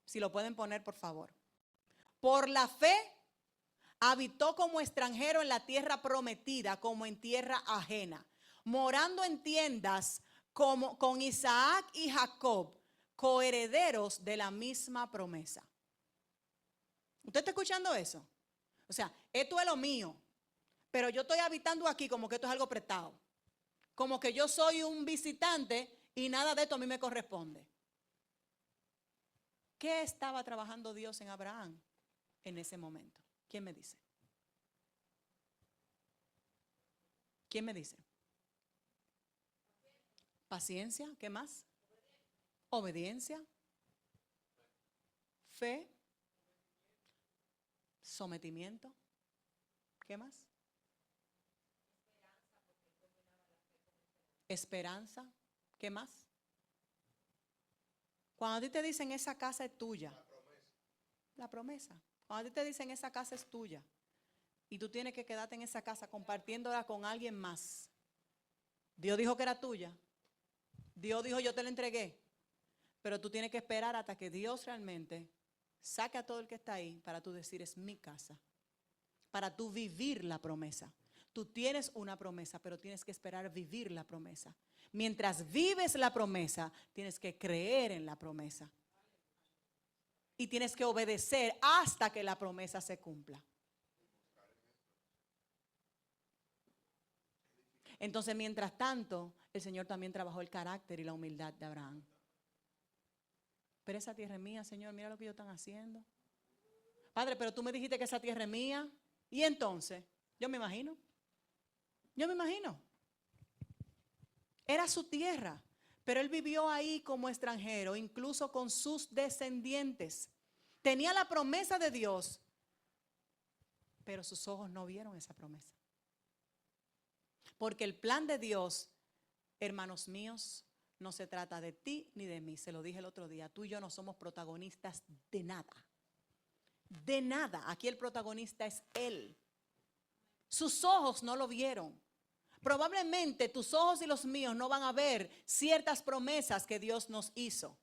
Si lo pueden poner, por favor. Por la fe habitó como extranjero en la tierra prometida, como en tierra ajena, morando en tiendas como con Isaac y Jacob, coherederos de la misma promesa. ¿Usted está escuchando eso? O sea, esto es lo mío, pero yo estoy habitando aquí como que esto es algo prestado, como que yo soy un visitante y nada de esto a mí me corresponde. ¿Qué estaba trabajando Dios en Abraham en ese momento? ¿Quién me dice? ¿Quién me dice? Paciencia, ¿qué más? Obediencia, fe, sometimiento, ¿qué más? Esperanza, ¿qué más? Cuando a ti te dicen esa casa es tuya, la promesa. Cuando a ti te dicen esa casa es tuya y tú tienes que quedarte en esa casa compartiéndola con alguien más. Dios dijo que era tuya. Dios dijo yo te la entregué. Pero tú tienes que esperar hasta que Dios realmente saque a todo el que está ahí para tú decir es mi casa. Para tú vivir la promesa. Tú tienes una promesa, pero tienes que esperar vivir la promesa. Mientras vives la promesa, tienes que creer en la promesa. Y tienes que obedecer hasta que la promesa se cumpla. Entonces, mientras tanto, el Señor también trabajó el carácter y la humildad de Abraham. Pero esa tierra es mía, Señor, mira lo que ellos están haciendo. Padre, pero tú me dijiste que esa tierra es mía. Y entonces, yo me imagino. Era su tierra, pero él vivió ahí como extranjero, incluso con sus descendientes. Tenía la promesa de Dios, pero sus ojos no vieron esa promesa. Porque el plan de Dios, hermanos míos, no se trata de ti ni de mí. Se lo dije el otro día. Tú y yo no somos protagonistas de nada. De nada. Aquí el protagonista es Él. Sus ojos no lo vieron. Probablemente tus ojos y los míos no van a ver ciertas promesas que Dios nos hizo.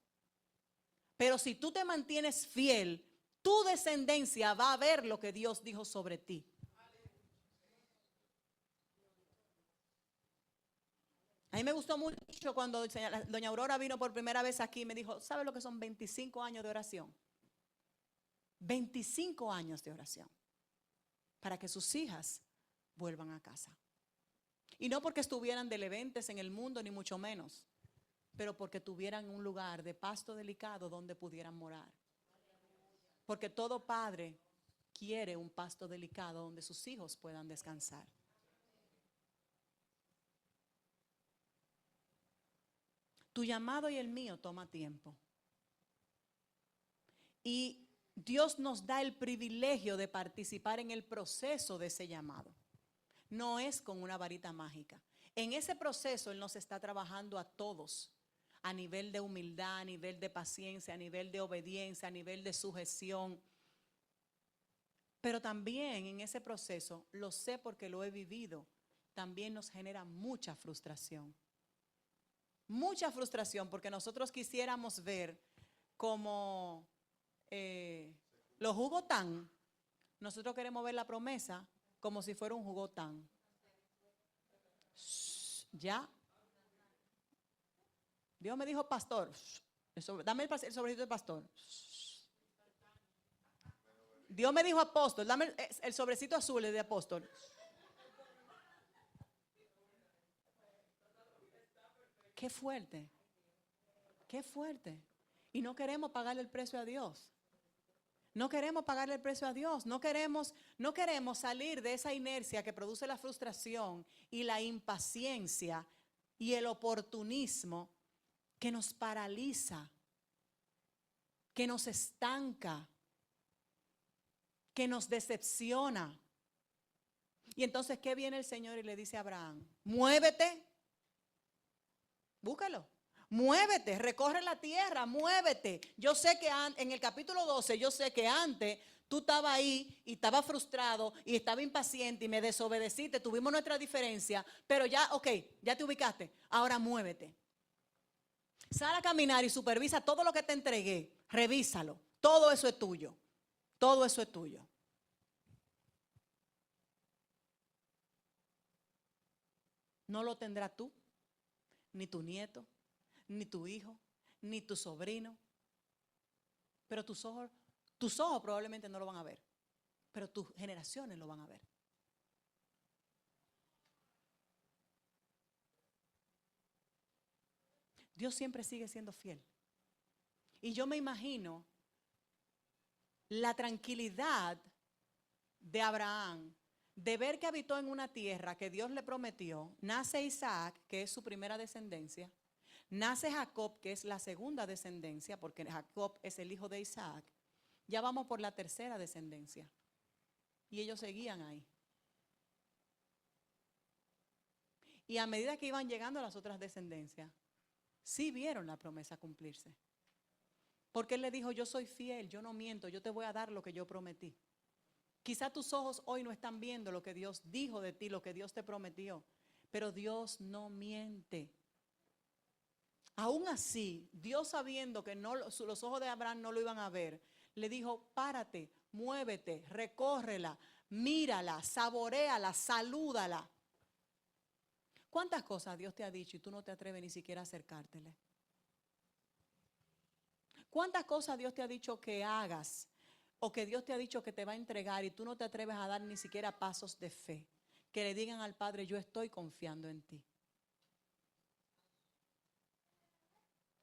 Pero si tú te mantienes fiel, tu descendencia va a ver lo que Dios dijo sobre ti. A mí me gustó mucho cuando doña Aurora vino por primera vez aquí y me dijo, ¿sabe lo que son 25 años de oración? 25 años de oración para que sus hijas vuelvan a casa. Y no porque estuvieran de leventes en el mundo, ni mucho menos, pero porque tuvieran un lugar de pasto delicado donde pudieran morar. Porque todo padre quiere un pasto delicado donde sus hijos puedan descansar. Tu llamado y el mío toma tiempo. Y Dios nos da el privilegio de participar en el proceso de ese llamado. No es con una varita mágica. En ese proceso Él nos está trabajando a todos, a nivel de humildad, a nivel de paciencia, a nivel de obediencia, a nivel de sujeción. Pero también en ese proceso, lo sé porque lo he vivido, también nos genera mucha frustración. Mucha frustración porque nosotros quisiéramos ver como los jugotán. Nosotros queremos ver la promesa como si fuera un jugotán. Ya. Dios me dijo pastor. Dame el sobrecito de pastor. Dios me dijo apóstol. Dame el sobrecito azul de apóstol. Qué fuerte. Qué fuerte. Y no queremos pagarle el precio a Dios. No queremos pagarle el precio a Dios. No queremos salir de esa inercia que produce la frustración y la impaciencia y el oportunismo que nos paraliza, que nos estanca, que nos decepciona. Y entonces, ¿qué viene el Señor y le dice a Abraham? Muévete, búscalo. Muévete, recorre la tierra, muévete. Yo sé que en el capítulo 12, yo sé que antes tú estabas ahí y estabas frustrado y estaba impaciente y me desobedeciste, tuvimos nuestra diferencia, pero ya, ok, ya te ubicaste, ahora muévete. Sal a caminar y supervisa todo lo que te entregué, revísalo, todo eso es tuyo, todo eso es tuyo. No lo tendrás tú, ni tu nieto, ni tu hijo, ni tu sobrino. Pero tus ojos probablemente no lo van a ver, pero tus generaciones lo van a ver. Dios siempre sigue siendo fiel. Y yo me imagino la tranquilidad de Abraham de ver que habitó en una tierra que Dios le prometió. Nace Isaac, que es su primera descendencia. Nace Jacob, que es la segunda descendencia, porque Jacob es el hijo de Isaac. Ya vamos por la tercera descendencia. Y ellos seguían ahí. Y a medida que iban llegando las otras descendencias, sí vieron la promesa cumplirse. Porque él le dijo, yo soy fiel, yo no miento, yo te voy a dar lo que yo prometí. Quizá tus ojos hoy no están viendo lo que Dios dijo de ti, lo que Dios te prometió, pero Dios no miente. Aún así, Dios sabiendo que los ojos de Abraham no lo iban a ver, le dijo, párate, muévete, recórrela, mírala, saboréala, salúdala. ¿Cuántas cosas Dios te ha dicho y tú no te atreves ni siquiera a acercártele? ¿Cuántas cosas Dios te ha dicho que hagas o que Dios te ha dicho que te va a entregar y tú no te atreves a dar ni siquiera pasos de fe? Que le digan al Padre, yo estoy confiando en ti.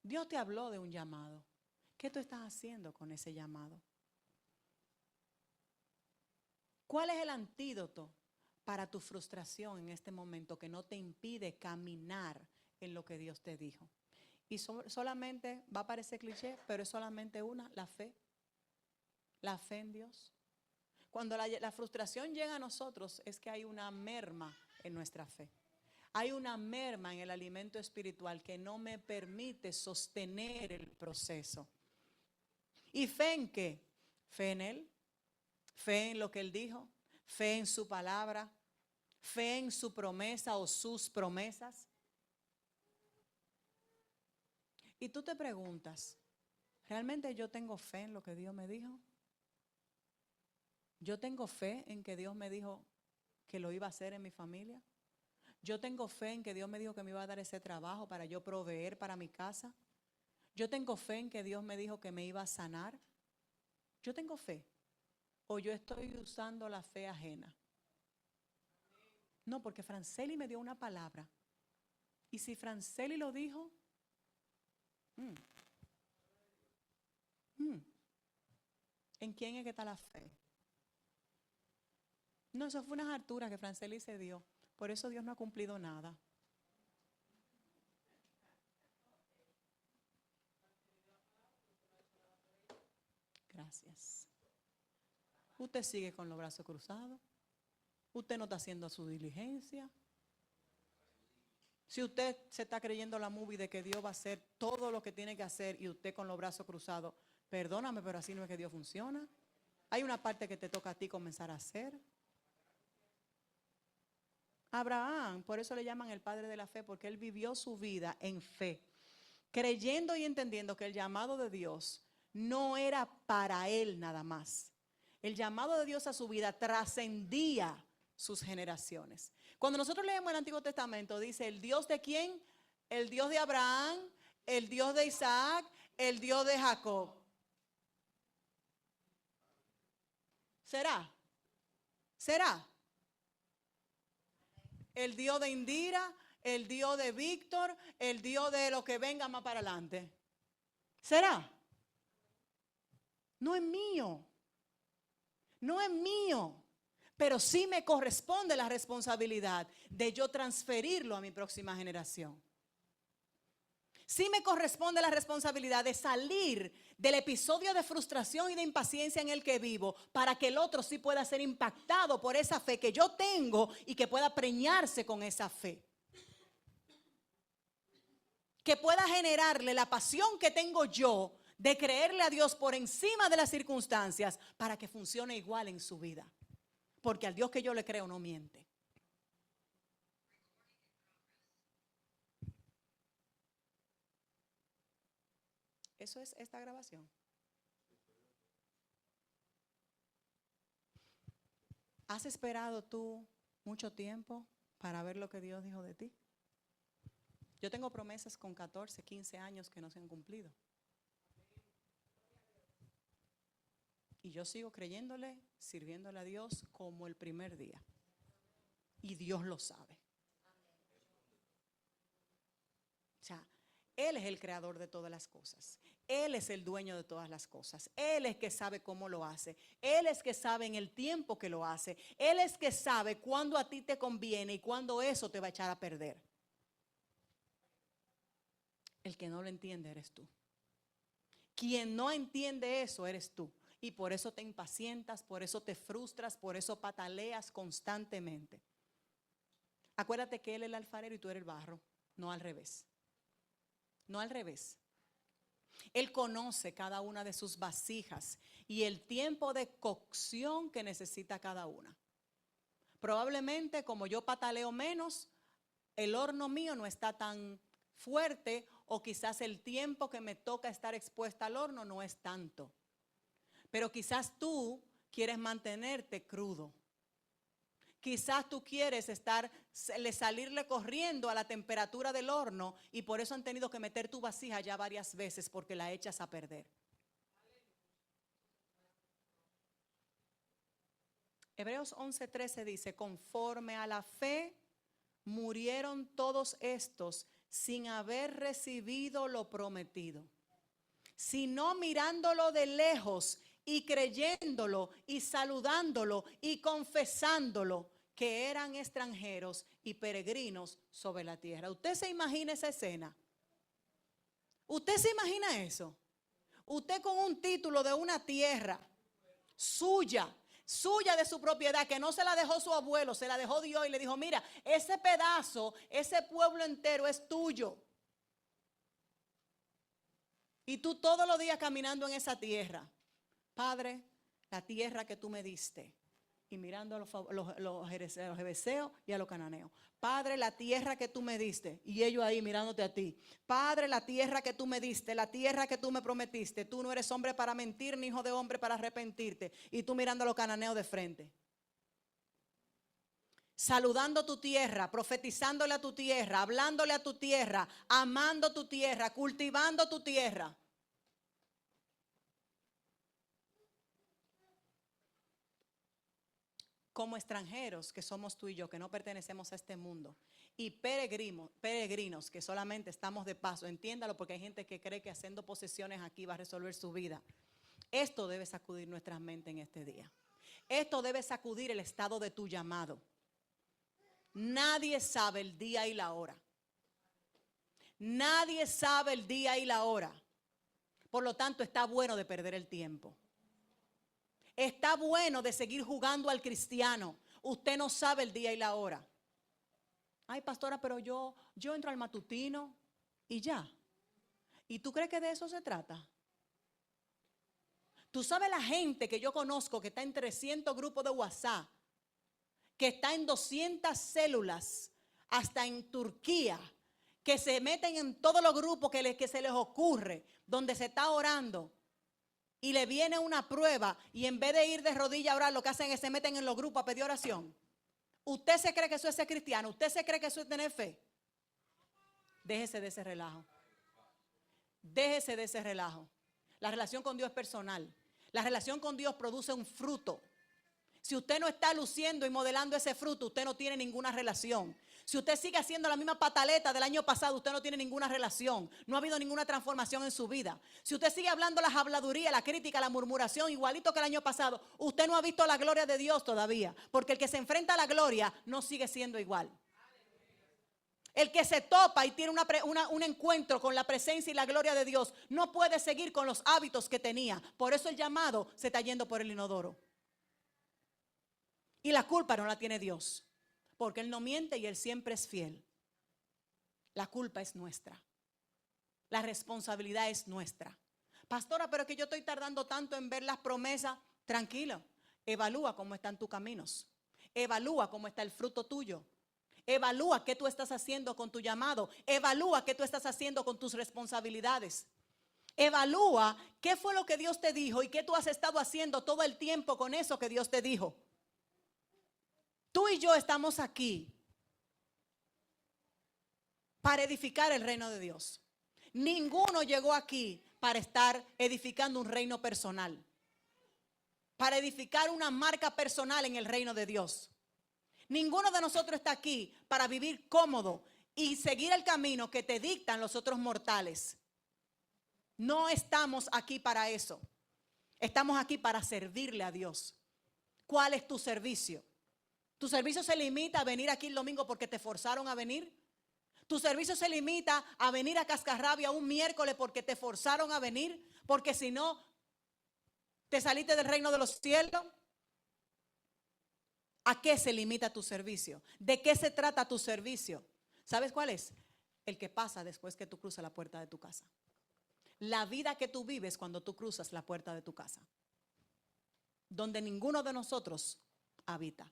Dios te habló de un llamado. ¿Qué tú estás haciendo con ese llamado? ¿Cuál es el antídoto para tu frustración en este momento que no te impide caminar en lo que Dios te dijo? Y solamente, va a parecer cliché, pero es solamente una, la fe. La fe en Dios. Cuando la frustración llega a nosotros es que hay una merma en nuestra fe. Hay una merma en el alimento espiritual que no me permite sostener el proceso. ¿Y fe en qué? Fe en Él, fe en lo que Él dijo, fe en su palabra, fe en su promesa o sus promesas. Y tú te preguntas, ¿realmente yo tengo fe en lo que Dios me dijo? ¿Yo tengo fe en que Dios me dijo que lo iba a hacer en mi familia? ¿Yo tengo fe en que Dios me dijo que me iba a dar ese trabajo para yo proveer para mi casa? ¿Yo tengo fe en que Dios me dijo que me iba a sanar? ¿Yo tengo fe? ¿O yo estoy usando la fe ajena? No, porque Franceli me dio una palabra. Y si Franceli lo dijo, ¿en quién es que está la fe? No, eso fue unas alturas que Franceli se dio. Por eso Dios no ha cumplido nada. Gracias. Usted sigue con los brazos cruzados. Usted no está haciendo su diligencia. Si usted se está creyendo la movie de que Dios va a hacer todo lo que tiene que hacer y usted con los brazos cruzados, perdóname, pero así no es que Dios funciona. Hay una parte que te toca a ti comenzar a hacer. Abraham, por eso le llaman el padre de la fe, porque él vivió su vida en fe, creyendo y entendiendo que el llamado de Dios no era para él nada más. El llamado de Dios a su vida trascendía sus generaciones. Cuando nosotros leemos el Antiguo Testamento, dice el Dios de quién, el Dios de Abraham, el Dios de Isaac, el Dios de Jacob. ¿Será? ¿Será? El Dios de Indira, el Dios de Víctor, el Dios de lo que venga más para adelante. ¿Será? No es mío. No es mío. Pero sí me corresponde la responsabilidad de yo transferirlo a mi próxima generación. Sí me corresponde la responsabilidad de salir del episodio de frustración y de impaciencia en el que vivo para que el otro sí pueda ser impactado por esa fe que yo tengo y que pueda preñarse con esa fe. Que pueda generarle la pasión que tengo yo de creerle a Dios por encima de las circunstancias para que funcione igual en su vida. Porque al Dios que yo le creo no miente. Eso es esta grabación. ¿Has esperado tú mucho tiempo para ver lo que Dios dijo de ti? Yo tengo promesas con 14, 15 años que no se han cumplido. Y yo sigo creyéndole, sirviéndole a Dios como el primer día. Y Dios lo sabe. O sea, Él es el creador de todas las cosas. Él es el dueño de todas las cosas. Él es que sabe cómo lo hace. Él es que sabe en el tiempo que lo hace. Él es que sabe cuándo a ti te conviene y cuándo eso te va a echar a perder. El que no lo entiende eres tú. Quien no entiende eso eres tú. Y por eso te impacientas, por eso te frustras, por eso pataleas constantemente. Acuérdate que Él es el alfarero y tú eres el barro, no al revés. No al revés. Él conoce cada una de sus vasijas y el tiempo de cocción que necesita cada una. Probablemente como yo pataleo menos, el horno mío no está tan fuerte o quizás el tiempo que me toca estar expuesta al horno no es tanto. Pero quizás tú quieres mantenerte crudo. Quizás tú quieres salirle corriendo a la temperatura del horno y por eso han tenido que meter tu vasija ya varias veces porque la echas a perder. Hebreos 11:13 dice, conforme a la fe murieron todos estos sin haber recibido lo prometido, sino mirándolo de lejos y creyéndolo y saludándolo y confesándolo que eran extranjeros y peregrinos sobre la tierra. ¿Usted se imagina esa escena? ¿Usted se imagina eso? Usted con un título de una tierra suya de su propiedad, que no se la dejó su abuelo, se la dejó Dios y le dijo, mira, ese pedazo, ese pueblo entero es tuyo. Y tú todos los días caminando en esa tierra. Padre, la tierra que tú me diste. Y mirando a los jebeseos y a los cananeos. Padre, la tierra que tú me diste. Y ellos ahí mirándote a ti. Padre, la tierra que tú me diste, la tierra que tú me prometiste. Tú no eres hombre para mentir, ni hijo de hombre para arrepentirte. Y tú mirando a los cananeos de frente. Saludando tu tierra, profetizándole a tu tierra, hablándole a tu tierra, amando tu tierra, cultivando tu tierra. Como extranjeros que somos tú y yo, que no pertenecemos a este mundo, y peregrinos que solamente estamos de paso, entiéndalo, porque hay gente que cree que haciendo posesiones aquí va a resolver su vida. Esto debe sacudir nuestras mentes en este día. Esto debe sacudir el estado de tu llamado. Nadie sabe el día y la hora. Nadie sabe el día y la hora. Por lo tanto, está bueno de perder el tiempo. Está bueno de seguir jugando al cristiano. Usted no sabe el día y la hora. Ay, pastora, pero yo entro al matutino y ya. ¿Y tú crees que de eso se trata? Tú sabes la gente que yo conozco que está en 300 grupos de WhatsApp, que está en 200 células, hasta en Turquía, que se meten en todos los grupos que se les ocurre, donde se está orando, y le viene una prueba, y en vez de ir de rodillas a orar, lo que hacen es se meten en los grupos a pedir oración. ¿Usted se cree que eso es ser cristiano? ¿Usted se cree que eso es tener fe? Déjese de ese relajo. Déjese de ese relajo. La relación con Dios es personal. La relación con Dios produce un fruto. Si usted no está luciendo y modelando ese fruto, usted no tiene ninguna relación. Si usted sigue haciendo la misma pataleta del año pasado, usted no tiene ninguna relación. No ha habido ninguna transformación en su vida. Si usted sigue hablando las habladurías, la crítica, la murmuración, igualito que el año pasado, usted no ha visto la gloria de Dios todavía. Porque el que se enfrenta a la gloria no sigue siendo igual. El que se topa y tiene un encuentro con la presencia y la gloria de Dios no puede seguir con los hábitos que tenía. Por eso el llamado se está yendo por el inodoro. Y la culpa no la tiene Dios, porque Él no miente y Él siempre es fiel. La culpa es nuestra. La responsabilidad es nuestra. Pastora, pero es que yo estoy tardando tanto en ver las promesas. Tranquilo, evalúa cómo están tus caminos. Evalúa cómo está el fruto tuyo. Evalúa qué tú estás haciendo con tu llamado. Evalúa qué tú estás haciendo con tus responsabilidades. Evalúa qué fue lo que Dios te dijo y qué tú has estado haciendo todo el tiempo con eso que Dios te dijo. Tú y yo estamos aquí para edificar el reino de Dios. Ninguno llegó aquí para estar edificando un reino personal, para edificar una marca personal en el reino de Dios. Ninguno de nosotros está aquí para vivir cómodo y seguir el camino que te dictan los otros mortales. No estamos aquí para eso. Estamos aquí para servirle a Dios. ¿Cuál es tu servicio? ¿Tu servicio se limita a venir aquí el domingo porque te forzaron a venir? ¿Tu servicio se limita a venir a Cascarrabia un miércoles porque te forzaron a venir? Porque si no, te saliste del reino de los cielos. ¿A qué se limita tu servicio? ¿De qué se trata tu servicio? ¿Sabes cuál es? El que pasa después que tú cruzas la puerta de tu casa. La vida que tú vives cuando tú cruzas la puerta de tu casa. Donde ninguno de nosotros habita.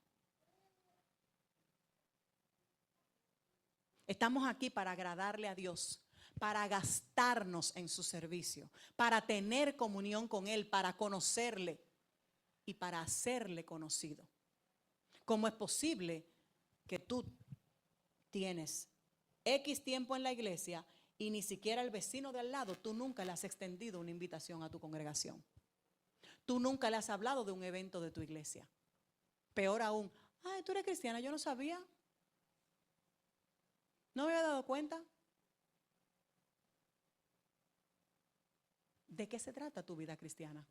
Estamos aquí para agradarle a Dios, para gastarnos en su servicio, para tener comunión con Él, para conocerle y para hacerle conocido. ¿Cómo es posible que tú tienes X tiempo en la iglesia y ni siquiera el vecino de al lado, tú nunca le has extendido una invitación a tu congregación? Tú nunca le has hablado de un evento de tu iglesia. Peor aún, ay, tú eres cristiana, yo no sabía. ¿No me había dado cuenta? ¿De qué se trata tu vida cristiana?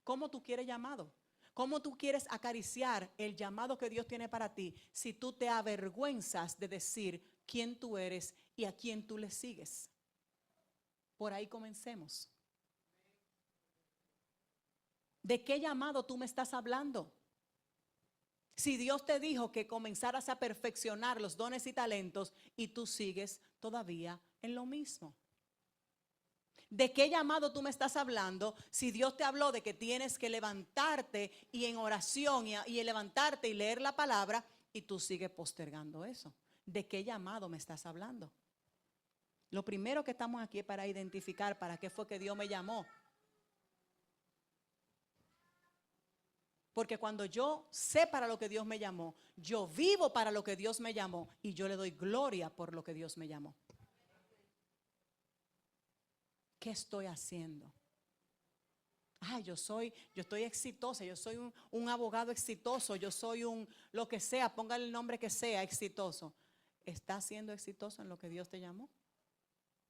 ¿Cómo tú quieres llamado? ¿Cómo tú quieres acariciar el llamado que Dios tiene para ti si tú te avergüenzas de decir quién tú eres y a quién tú le sigues? Por ahí comencemos. ¿De qué llamado tú me estás hablando? Si Dios te dijo que comenzaras a perfeccionar los dones y talentos y tú sigues todavía en lo mismo. ¿De qué llamado tú me estás hablando si Dios te habló de que tienes que levantarte y en oración y levantarte y leer la palabra y tú sigues postergando eso? ¿De qué llamado me estás hablando? Lo primero que estamos aquí es para identificar para qué fue que Dios me llamó. Porque cuando yo sé para lo que Dios me llamó, yo vivo para lo que Dios me llamó y yo le doy gloria por lo que Dios me llamó. ¿Qué estoy haciendo? Yo estoy exitosa, yo soy un abogado exitoso, yo soy lo que sea, póngale el nombre que sea, exitoso. ¿Estás siendo exitoso en lo que Dios te llamó?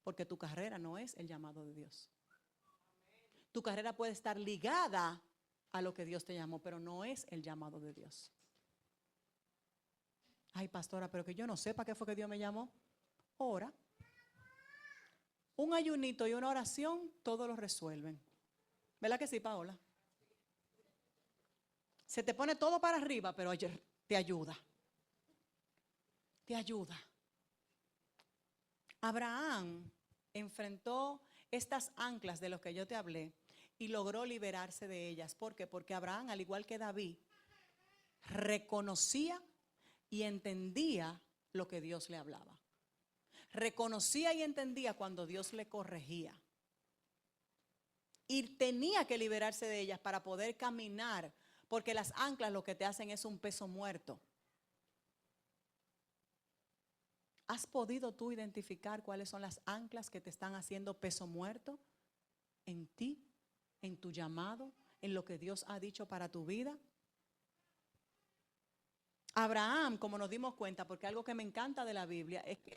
Porque tu carrera no es el llamado de Dios. Tu carrera puede estar ligada a lo que Dios te llamó, pero no es el llamado de Dios. Ay, pastora, pero que yo no sé para qué fue que Dios me llamó. Ora. Un ayunito y una oración, todo lo resuelven. ¿Verdad que sí, Paola? Se te pone todo para arriba, pero te ayuda. Te ayuda. Abraham enfrentó estas anclas de los que yo te hablé y logró liberarse de ellas. ¿Por qué? Porque Abraham, al igual que David, reconocía y entendía lo que Dios le hablaba. Reconocía y entendía cuando Dios le corregía. Y tenía que liberarse de ellas para poder caminar, porque las anclas lo que te hacen es un peso muerto. ¿Has podido tú identificar cuáles son las anclas que te están haciendo peso muerto en ti, en tu llamado, en lo que Dios ha dicho para tu vida? Abraham, como nos dimos cuenta, porque algo que me encanta de la Biblia es que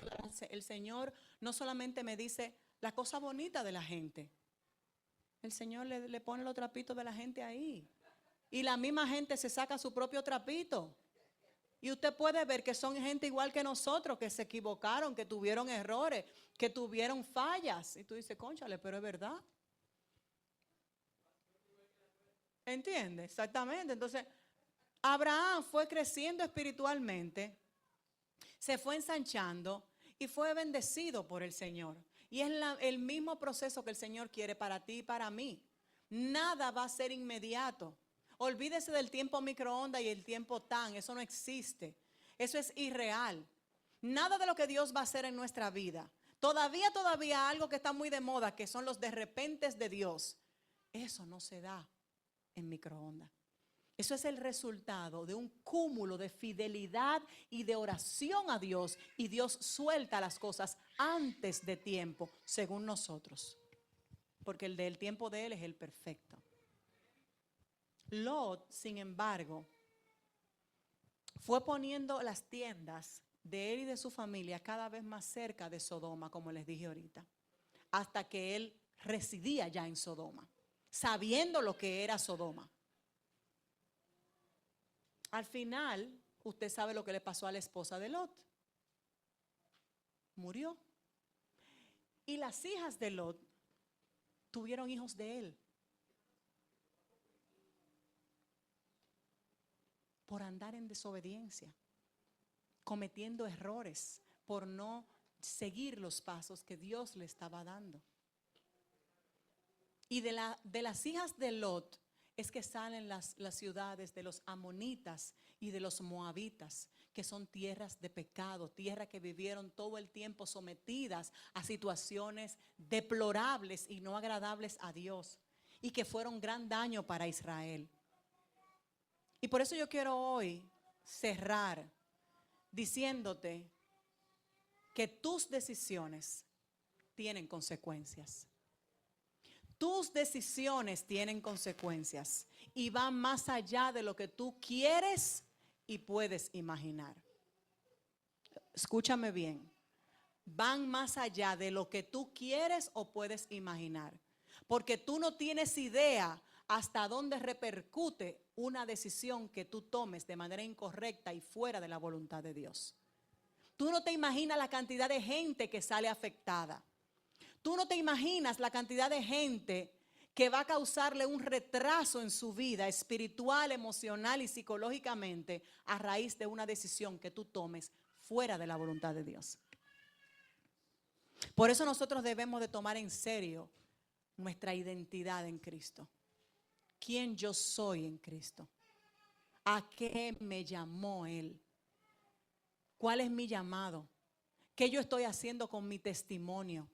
el Señor no solamente me dice la cosa bonita de la gente, el Señor le pone los trapitos de la gente ahí. Y la misma gente se saca su propio trapito. Y usted puede ver que son gente igual que nosotros, que se equivocaron, que tuvieron errores, que tuvieron fallas. Y tú dices, cónchale, pero es verdad. ¿Entiendes? Exactamente. Entonces, Abraham fue creciendo espiritualmente, se fue ensanchando y fue bendecido por el Señor. Y es el mismo proceso que el Señor quiere para ti y para mí. Nada va a ser inmediato. Olvídese del tiempo microondas y el tiempo tan, eso no existe. Eso es irreal. Nada de lo que Dios va a hacer en nuestra vida. Todavía algo que está muy de moda, que son los de repentes de Dios. Eso no se da en microondas. Eso es el resultado de un cúmulo de fidelidad y de oración a Dios. Y Dios suelta las cosas antes de tiempo, según nosotros. Porque el del tiempo de Él es el perfecto. Lot, sin embargo, fue poniendo las tiendas de él y de su familia cada vez más cerca de Sodoma, como les dije ahorita, hasta que él residía ya en Sodoma, sabiendo lo que era Sodoma. Al final, usted sabe lo que le pasó a la esposa de Lot. Murió. Y las hijas de Lot tuvieron hijos de él. Por andar en desobediencia, cometiendo errores, por no seguir los pasos que Dios le estaba dando. Y de las hijas de Lot es que salen las ciudades de los amonitas y de los moabitas, que son tierras de pecado, tierras que vivieron todo el tiempo sometidas a situaciones deplorables y no agradables a Dios, y que fueron gran daño para Israel. Y por eso yo quiero hoy cerrar diciéndote que tus decisiones tienen consecuencias. Tus decisiones tienen consecuencias y van más allá de lo que tú quieres y puedes imaginar. Escúchame bien. Van más allá de lo que tú quieres o puedes imaginar. Porque tú no tienes idea hasta dónde repercute una decisión que tú tomes de manera incorrecta y fuera de la voluntad de Dios. Tú no te imaginas la cantidad de gente que sale afectada. Tú no te imaginas la cantidad de gente que va a causarle un retraso en su vida espiritual, emocional y psicológicamente a raíz de una decisión que tú tomes fuera de la voluntad de Dios. Por eso nosotros debemos de tomar en serio nuestra identidad en Cristo. ¿Quién yo soy en Cristo? ¿A qué me llamó Él? ¿Cuál es mi llamado? ¿Qué yo estoy haciendo con mi testimonio?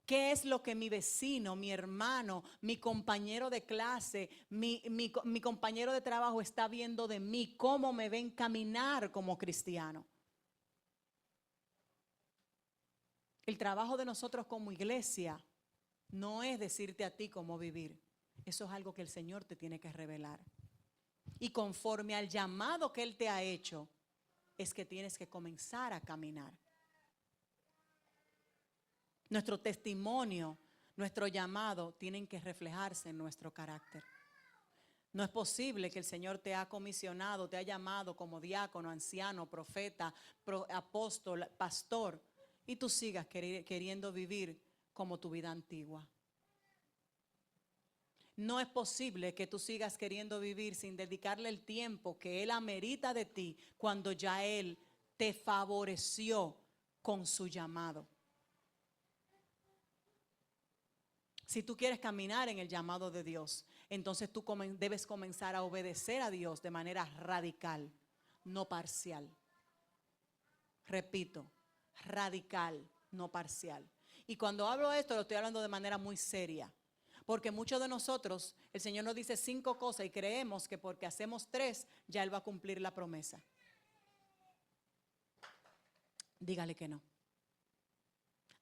¿Qué es lo que mi vecino, mi hermano, mi compañero de clase, mi compañero de trabajo está viendo de mí? ¿Cómo me ven caminar como cristiano? El trabajo de nosotros como iglesia no es decirte a ti cómo vivir. Eso es algo que el Señor te tiene que revelar. Y conforme al llamado que Él te ha hecho, es que tienes que comenzar a caminar. Nuestro testimonio, nuestro llamado tienen que reflejarse en nuestro carácter. No es posible que el Señor te ha comisionado, te ha llamado como diácono, anciano, profeta, apóstol, pastor, y tú sigas queriendo vivir como tu vida antigua. No es posible que tú sigas queriendo vivir sin dedicarle el tiempo que Él amerita de ti cuando ya Él te favoreció con su llamado. Si tú quieres caminar en el llamado de Dios, entonces tú debes comenzar a obedecer a Dios de manera radical, no parcial. Repito, radical, no parcial. Y cuando hablo esto, lo estoy hablando de manera muy seria. Porque muchos de nosotros, el Señor nos dice 5 cosas y creemos que porque hacemos 3, ya Él va a cumplir la promesa. Dígale que no.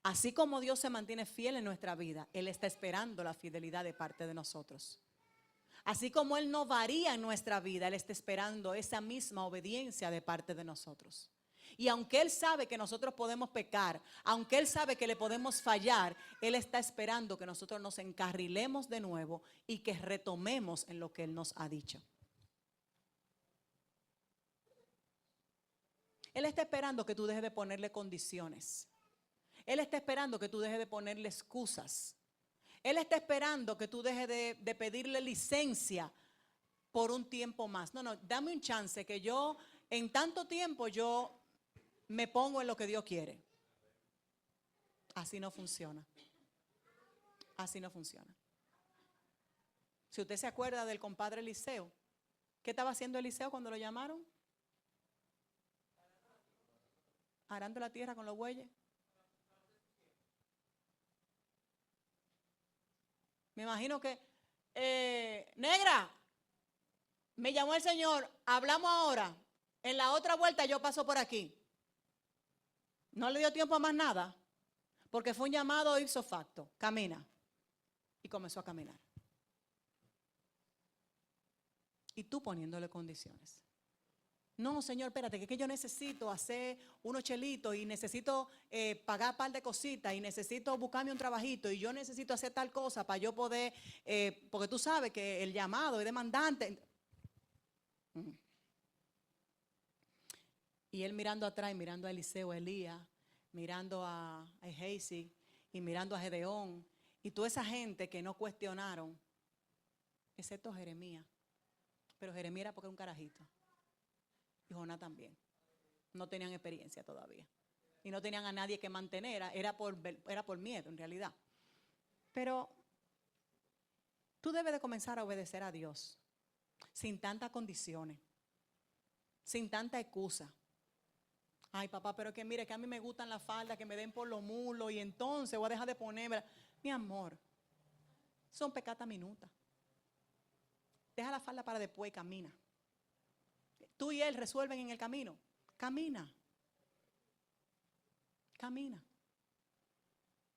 Así como Dios se mantiene fiel en nuestra vida, Él está esperando la fidelidad de parte de nosotros. Así como Él no varía en nuestra vida, Él está esperando esa misma obediencia de parte de nosotros. Y aunque Él sabe que nosotros podemos pecar, aunque Él sabe que le podemos fallar, Él está esperando que nosotros nos encarrilemos de nuevo y que retomemos en lo que Él nos ha dicho. Él está esperando que tú dejes de ponerle condiciones. Él está esperando que tú dejes de ponerle excusas. Él está esperando que tú dejes de pedirle licencia por un tiempo más. No, dame un chance que yo, en tanto tiempo, yo me pongo en lo que Dios quiere. Así no funciona. Así no funciona. Si usted se acuerda del compadre Eliseo, ¿qué estaba haciendo Eliseo cuando lo llamaron? Arando la tierra con los bueyes. Me imagino que, negra, me llamó el Señor, hablamos ahora, en la otra vuelta yo paso por aquí. No le dio tiempo a más nada, porque fue un llamado ipso facto, camina. Y comenzó a caminar. Y tú poniéndole condiciones. No, Señor, espérate, que es que yo necesito hacer unos chelitos y necesito pagar un par de cositas y necesito buscarme un trabajito y yo necesito hacer tal cosa para yo poder, porque tú sabes que el llamado es demandante. Y él mirando atrás, mirando a Eliseo, a Elías, mirando a Gehazi y mirando a Gedeón y toda esa gente que no cuestionaron, excepto Jeremías. Pero Jeremías era porque era un carajito. Y Jonás también. No tenían experiencia todavía. Y no tenían a nadie que mantener. Era por miedo en realidad. Pero tú debes de comenzar a obedecer a Dios. Sin tantas condiciones. Sin tanta excusa. Ay, papá, pero que mire que a mí me gustan las faldas que me den por los mulos. Y entonces voy a dejar de ponerme. Mi amor. Son pecatas minutas. Deja la falda para después y camina. Tú y él resuelven en el camino. Camina. Camina.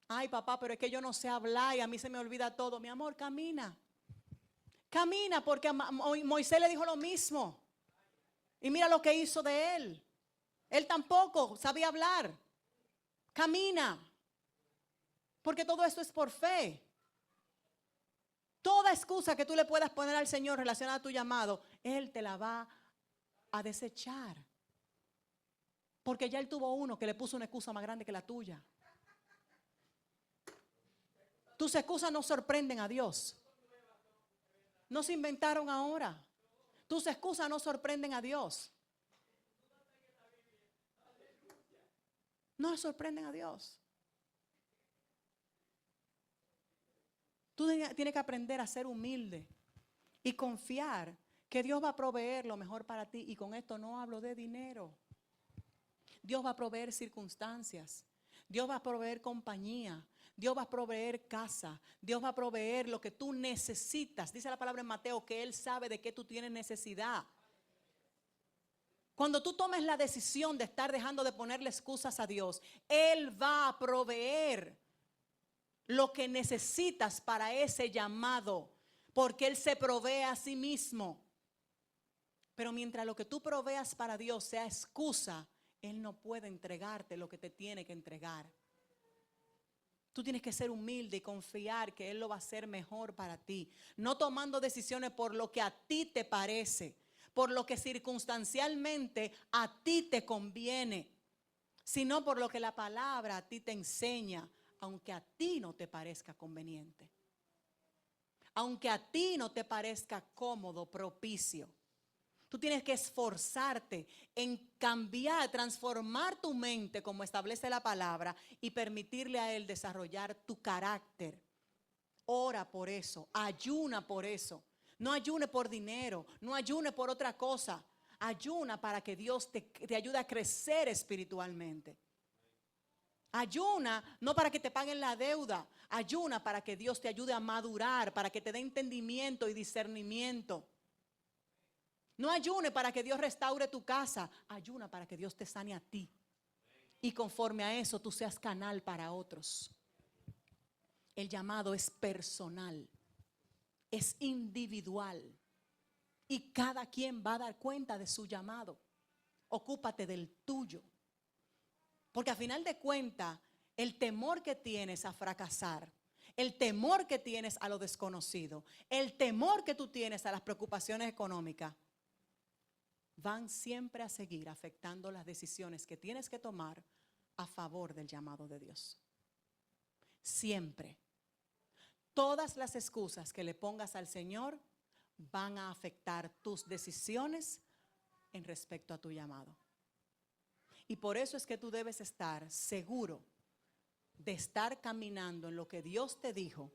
Ay, papá, pero es que yo no sé hablar y a mí se me olvida todo. Mi amor, camina. Camina, porque a Moisés le dijo lo mismo. Y mira lo que hizo de él. Él tampoco sabía hablar. Camina. Porque todo esto es por fe. Toda excusa que tú le puedas poner al Señor relacionada a tu llamado, Él te la va a desechar. Porque ya Él tuvo uno que le puso una excusa más grande que la tuya. Tus excusas no sorprenden a Dios. No se inventaron ahora. Tus excusas no sorprenden a Dios. No sorprenden a Dios. Tú tienes que aprender a ser humilde y confiar que Dios va a proveer lo mejor para ti. Y con esto no hablo de dinero. Dios va a proveer circunstancias. Dios va a proveer compañía. Dios va a proveer casa. Dios va a proveer lo que tú necesitas. Dice la palabra en Mateo que Él sabe de qué tú tienes necesidad. Cuando tú tomes la decisión de estar dejando de ponerle excusas a Dios, Él va a proveer lo que necesitas para ese llamado, porque Él se provee a sí mismo. Pero mientras lo que tú proveas para Dios sea excusa, Él no puede entregarte lo que te tiene que entregar. Tú tienes que ser humilde y confiar que Él lo va a hacer mejor para ti. No tomando decisiones por lo que a ti te parece, por lo que circunstancialmente a ti te conviene, sino por lo que la palabra a ti te enseña, aunque a ti no te parezca conveniente. Aunque a ti no te parezca cómodo, propicio. Tú tienes que esforzarte en cambiar, transformar tu mente como establece la palabra y permitirle a Él desarrollar tu carácter, ora por eso, ayuna por eso. No ayune por dinero, no ayune por otra cosa. Ayuna para que Dios te ayude a crecer espiritualmente. Ayuna no para que te paguen la deuda. Ayuna para que Dios te ayude a madurar, para que te dé entendimiento y discernimiento. No ayune para que Dios restaure tu casa. Ayuna para que Dios te sane a ti. Y conforme a eso tú seas canal para otros. El llamado es personal, es individual. Y cada quien va a dar cuenta de su llamado. Ocúpate del tuyo. Porque a final de cuentas, el temor que tienes a fracasar, el temor que tienes a lo desconocido, el temor que tú tienes a las preocupaciones económicas, van siempre a seguir afectando las decisiones que tienes que tomar a favor del llamado de Dios. Siempre. Todas las excusas que le pongas al Señor van a afectar tus decisiones en respecto a tu llamado. Y por eso es que tú debes estar seguro de estar caminando en lo que Dios te dijo,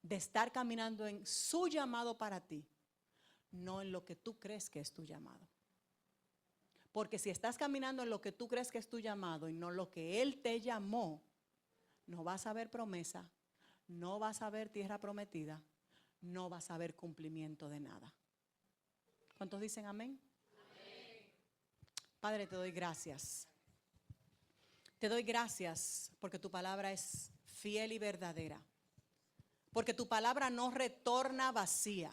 de estar caminando en su llamado para ti, no en lo que tú crees que es tu llamado. Porque si estás caminando en lo que tú crees que es tu llamado y no lo que Él te llamó, no vas a ver promesa, no vas a ver tierra prometida, no vas a ver cumplimiento de nada. ¿Cuántos dicen amén? Amén. Padre, te doy gracias. Te doy gracias porque tu palabra es fiel y verdadera. Porque tu palabra no retorna vacía.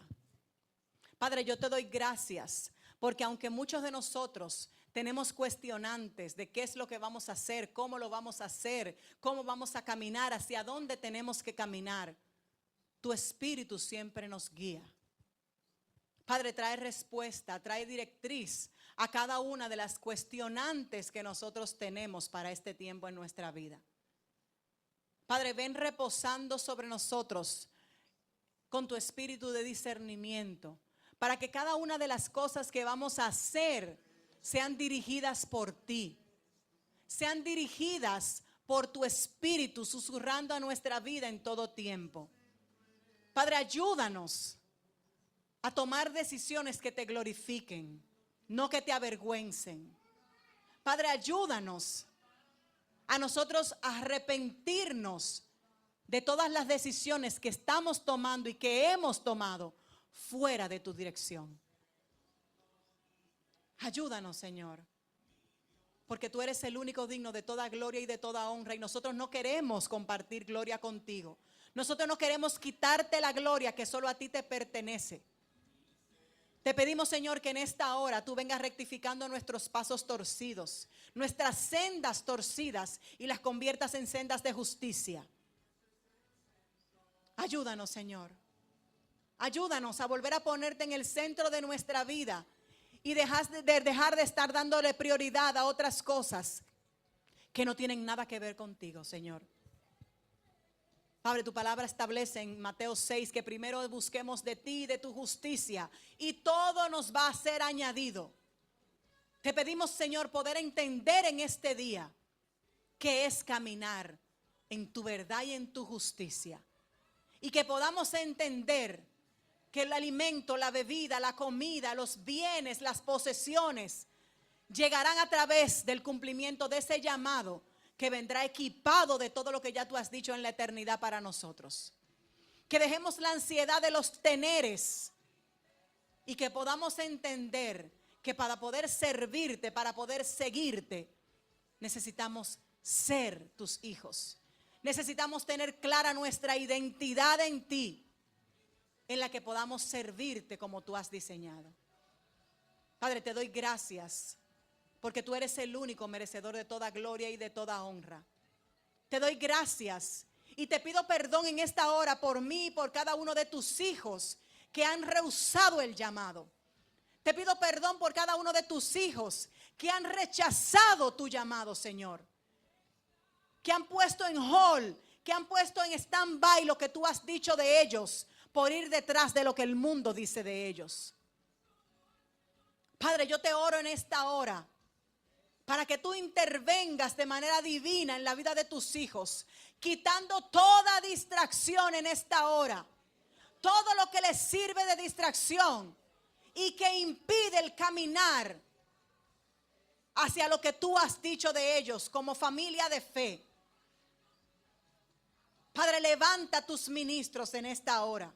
Padre, yo te doy gracias porque aunque muchos de nosotros tenemos cuestionantes de qué es lo que vamos a hacer, cómo lo vamos a hacer, cómo vamos a caminar, hacia dónde tenemos que caminar, tu Espíritu siempre nos guía. Padre, trae respuesta, trae directriz a cada una de las cuestionantes que nosotros tenemos para este tiempo en nuestra vida. Padre, ven reposando sobre nosotros con tu espíritu de discernimiento, para que cada una de las cosas que vamos a hacer sean dirigidas por ti, sean dirigidas por tu espíritu, susurrando a nuestra vida en todo tiempo. Padre, ayúdanos a tomar decisiones que te glorifiquen, no que te avergüencen. Padre, ayúdanos a nosotros a arrepentirnos de todas las decisiones que estamos tomando y que hemos tomado fuera de tu dirección. Ayúdanos, Señor, porque tú eres el único digno de toda gloria y de toda honra, y nosotros no queremos compartir gloria contigo. Nosotros no queremos quitarte la gloria que solo a ti te pertenece. Te pedimos, Señor, que en esta hora tú vengas rectificando nuestros pasos torcidos, nuestras sendas torcidas, y las conviertas en sendas de justicia. Ayúdanos, Señor. Ayúdanos a volver a ponerte en el centro de nuestra vida y dejar de estar dándole prioridad a otras cosas que no tienen nada que ver contigo, Señor. Padre, tu palabra establece en Mateo 6 que primero busquemos de ti y de tu justicia, y todo nos va a ser añadido. Te pedimos, Señor, poder entender en este día qué es caminar en tu verdad y en tu justicia, y que podamos entender que el alimento, la bebida, la comida, los bienes, las posesiones llegarán a través del cumplimiento de ese llamado que vendrá equipado de todo lo que ya tú has dicho en la eternidad para nosotros. Que dejemos la ansiedad de los teneres y que podamos entender que para poder servirte, para poder seguirte, necesitamos ser tus hijos. Necesitamos tener clara nuestra identidad en ti, en la que podamos servirte como tú has diseñado. Padre, te doy gracias porque tú eres el único merecedor de toda gloria y de toda honra. Te doy gracias y te pido perdón en esta hora por mí y por cada uno de tus hijos que han rehusado el llamado. Te pido perdón por cada uno de tus hijos que han rechazado tu llamado, Señor. Que han puesto en hold, que han puesto en stand-by lo que tú has dicho de ellos, por ir detrás de lo que el mundo dice de ellos. Padre, yo te oro en esta hora para que tú intervengas de manera divina en la vida de tus hijos, quitando toda distracción en esta hora, todo lo que les sirve de distracción y que impide el caminar hacia lo que tú has dicho de ellos como familia de fe. Padre, levanta tus ministros en esta hora.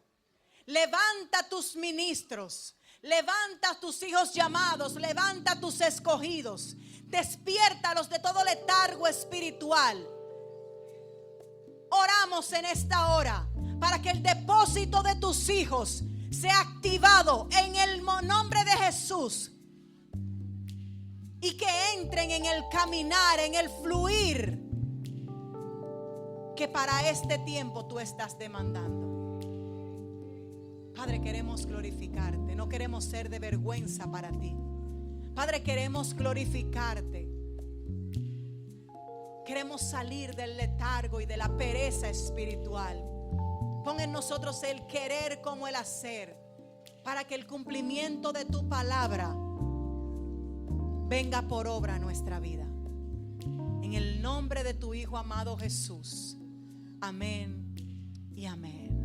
Levanta tus ministros. Levanta tus hijos llamados. Levanta tus escogidos. Despiértalos de todo letargo espiritual. Oramos en esta hora para que el depósito de tus hijos sea activado en el nombre de Jesús. Y que entren en el caminar, en el fluir que para este tiempo tú estás demandando. Padre, queremos glorificarte. No queremos ser de vergüenza para ti. Padre, queremos glorificarte. Queremos salir del letargo y de la pereza espiritual. Pon en nosotros el querer como el hacer, para que el cumplimiento de tu palabra venga por obra a nuestra vida. En el nombre de tu Hijo amado Jesús. Amén y amén.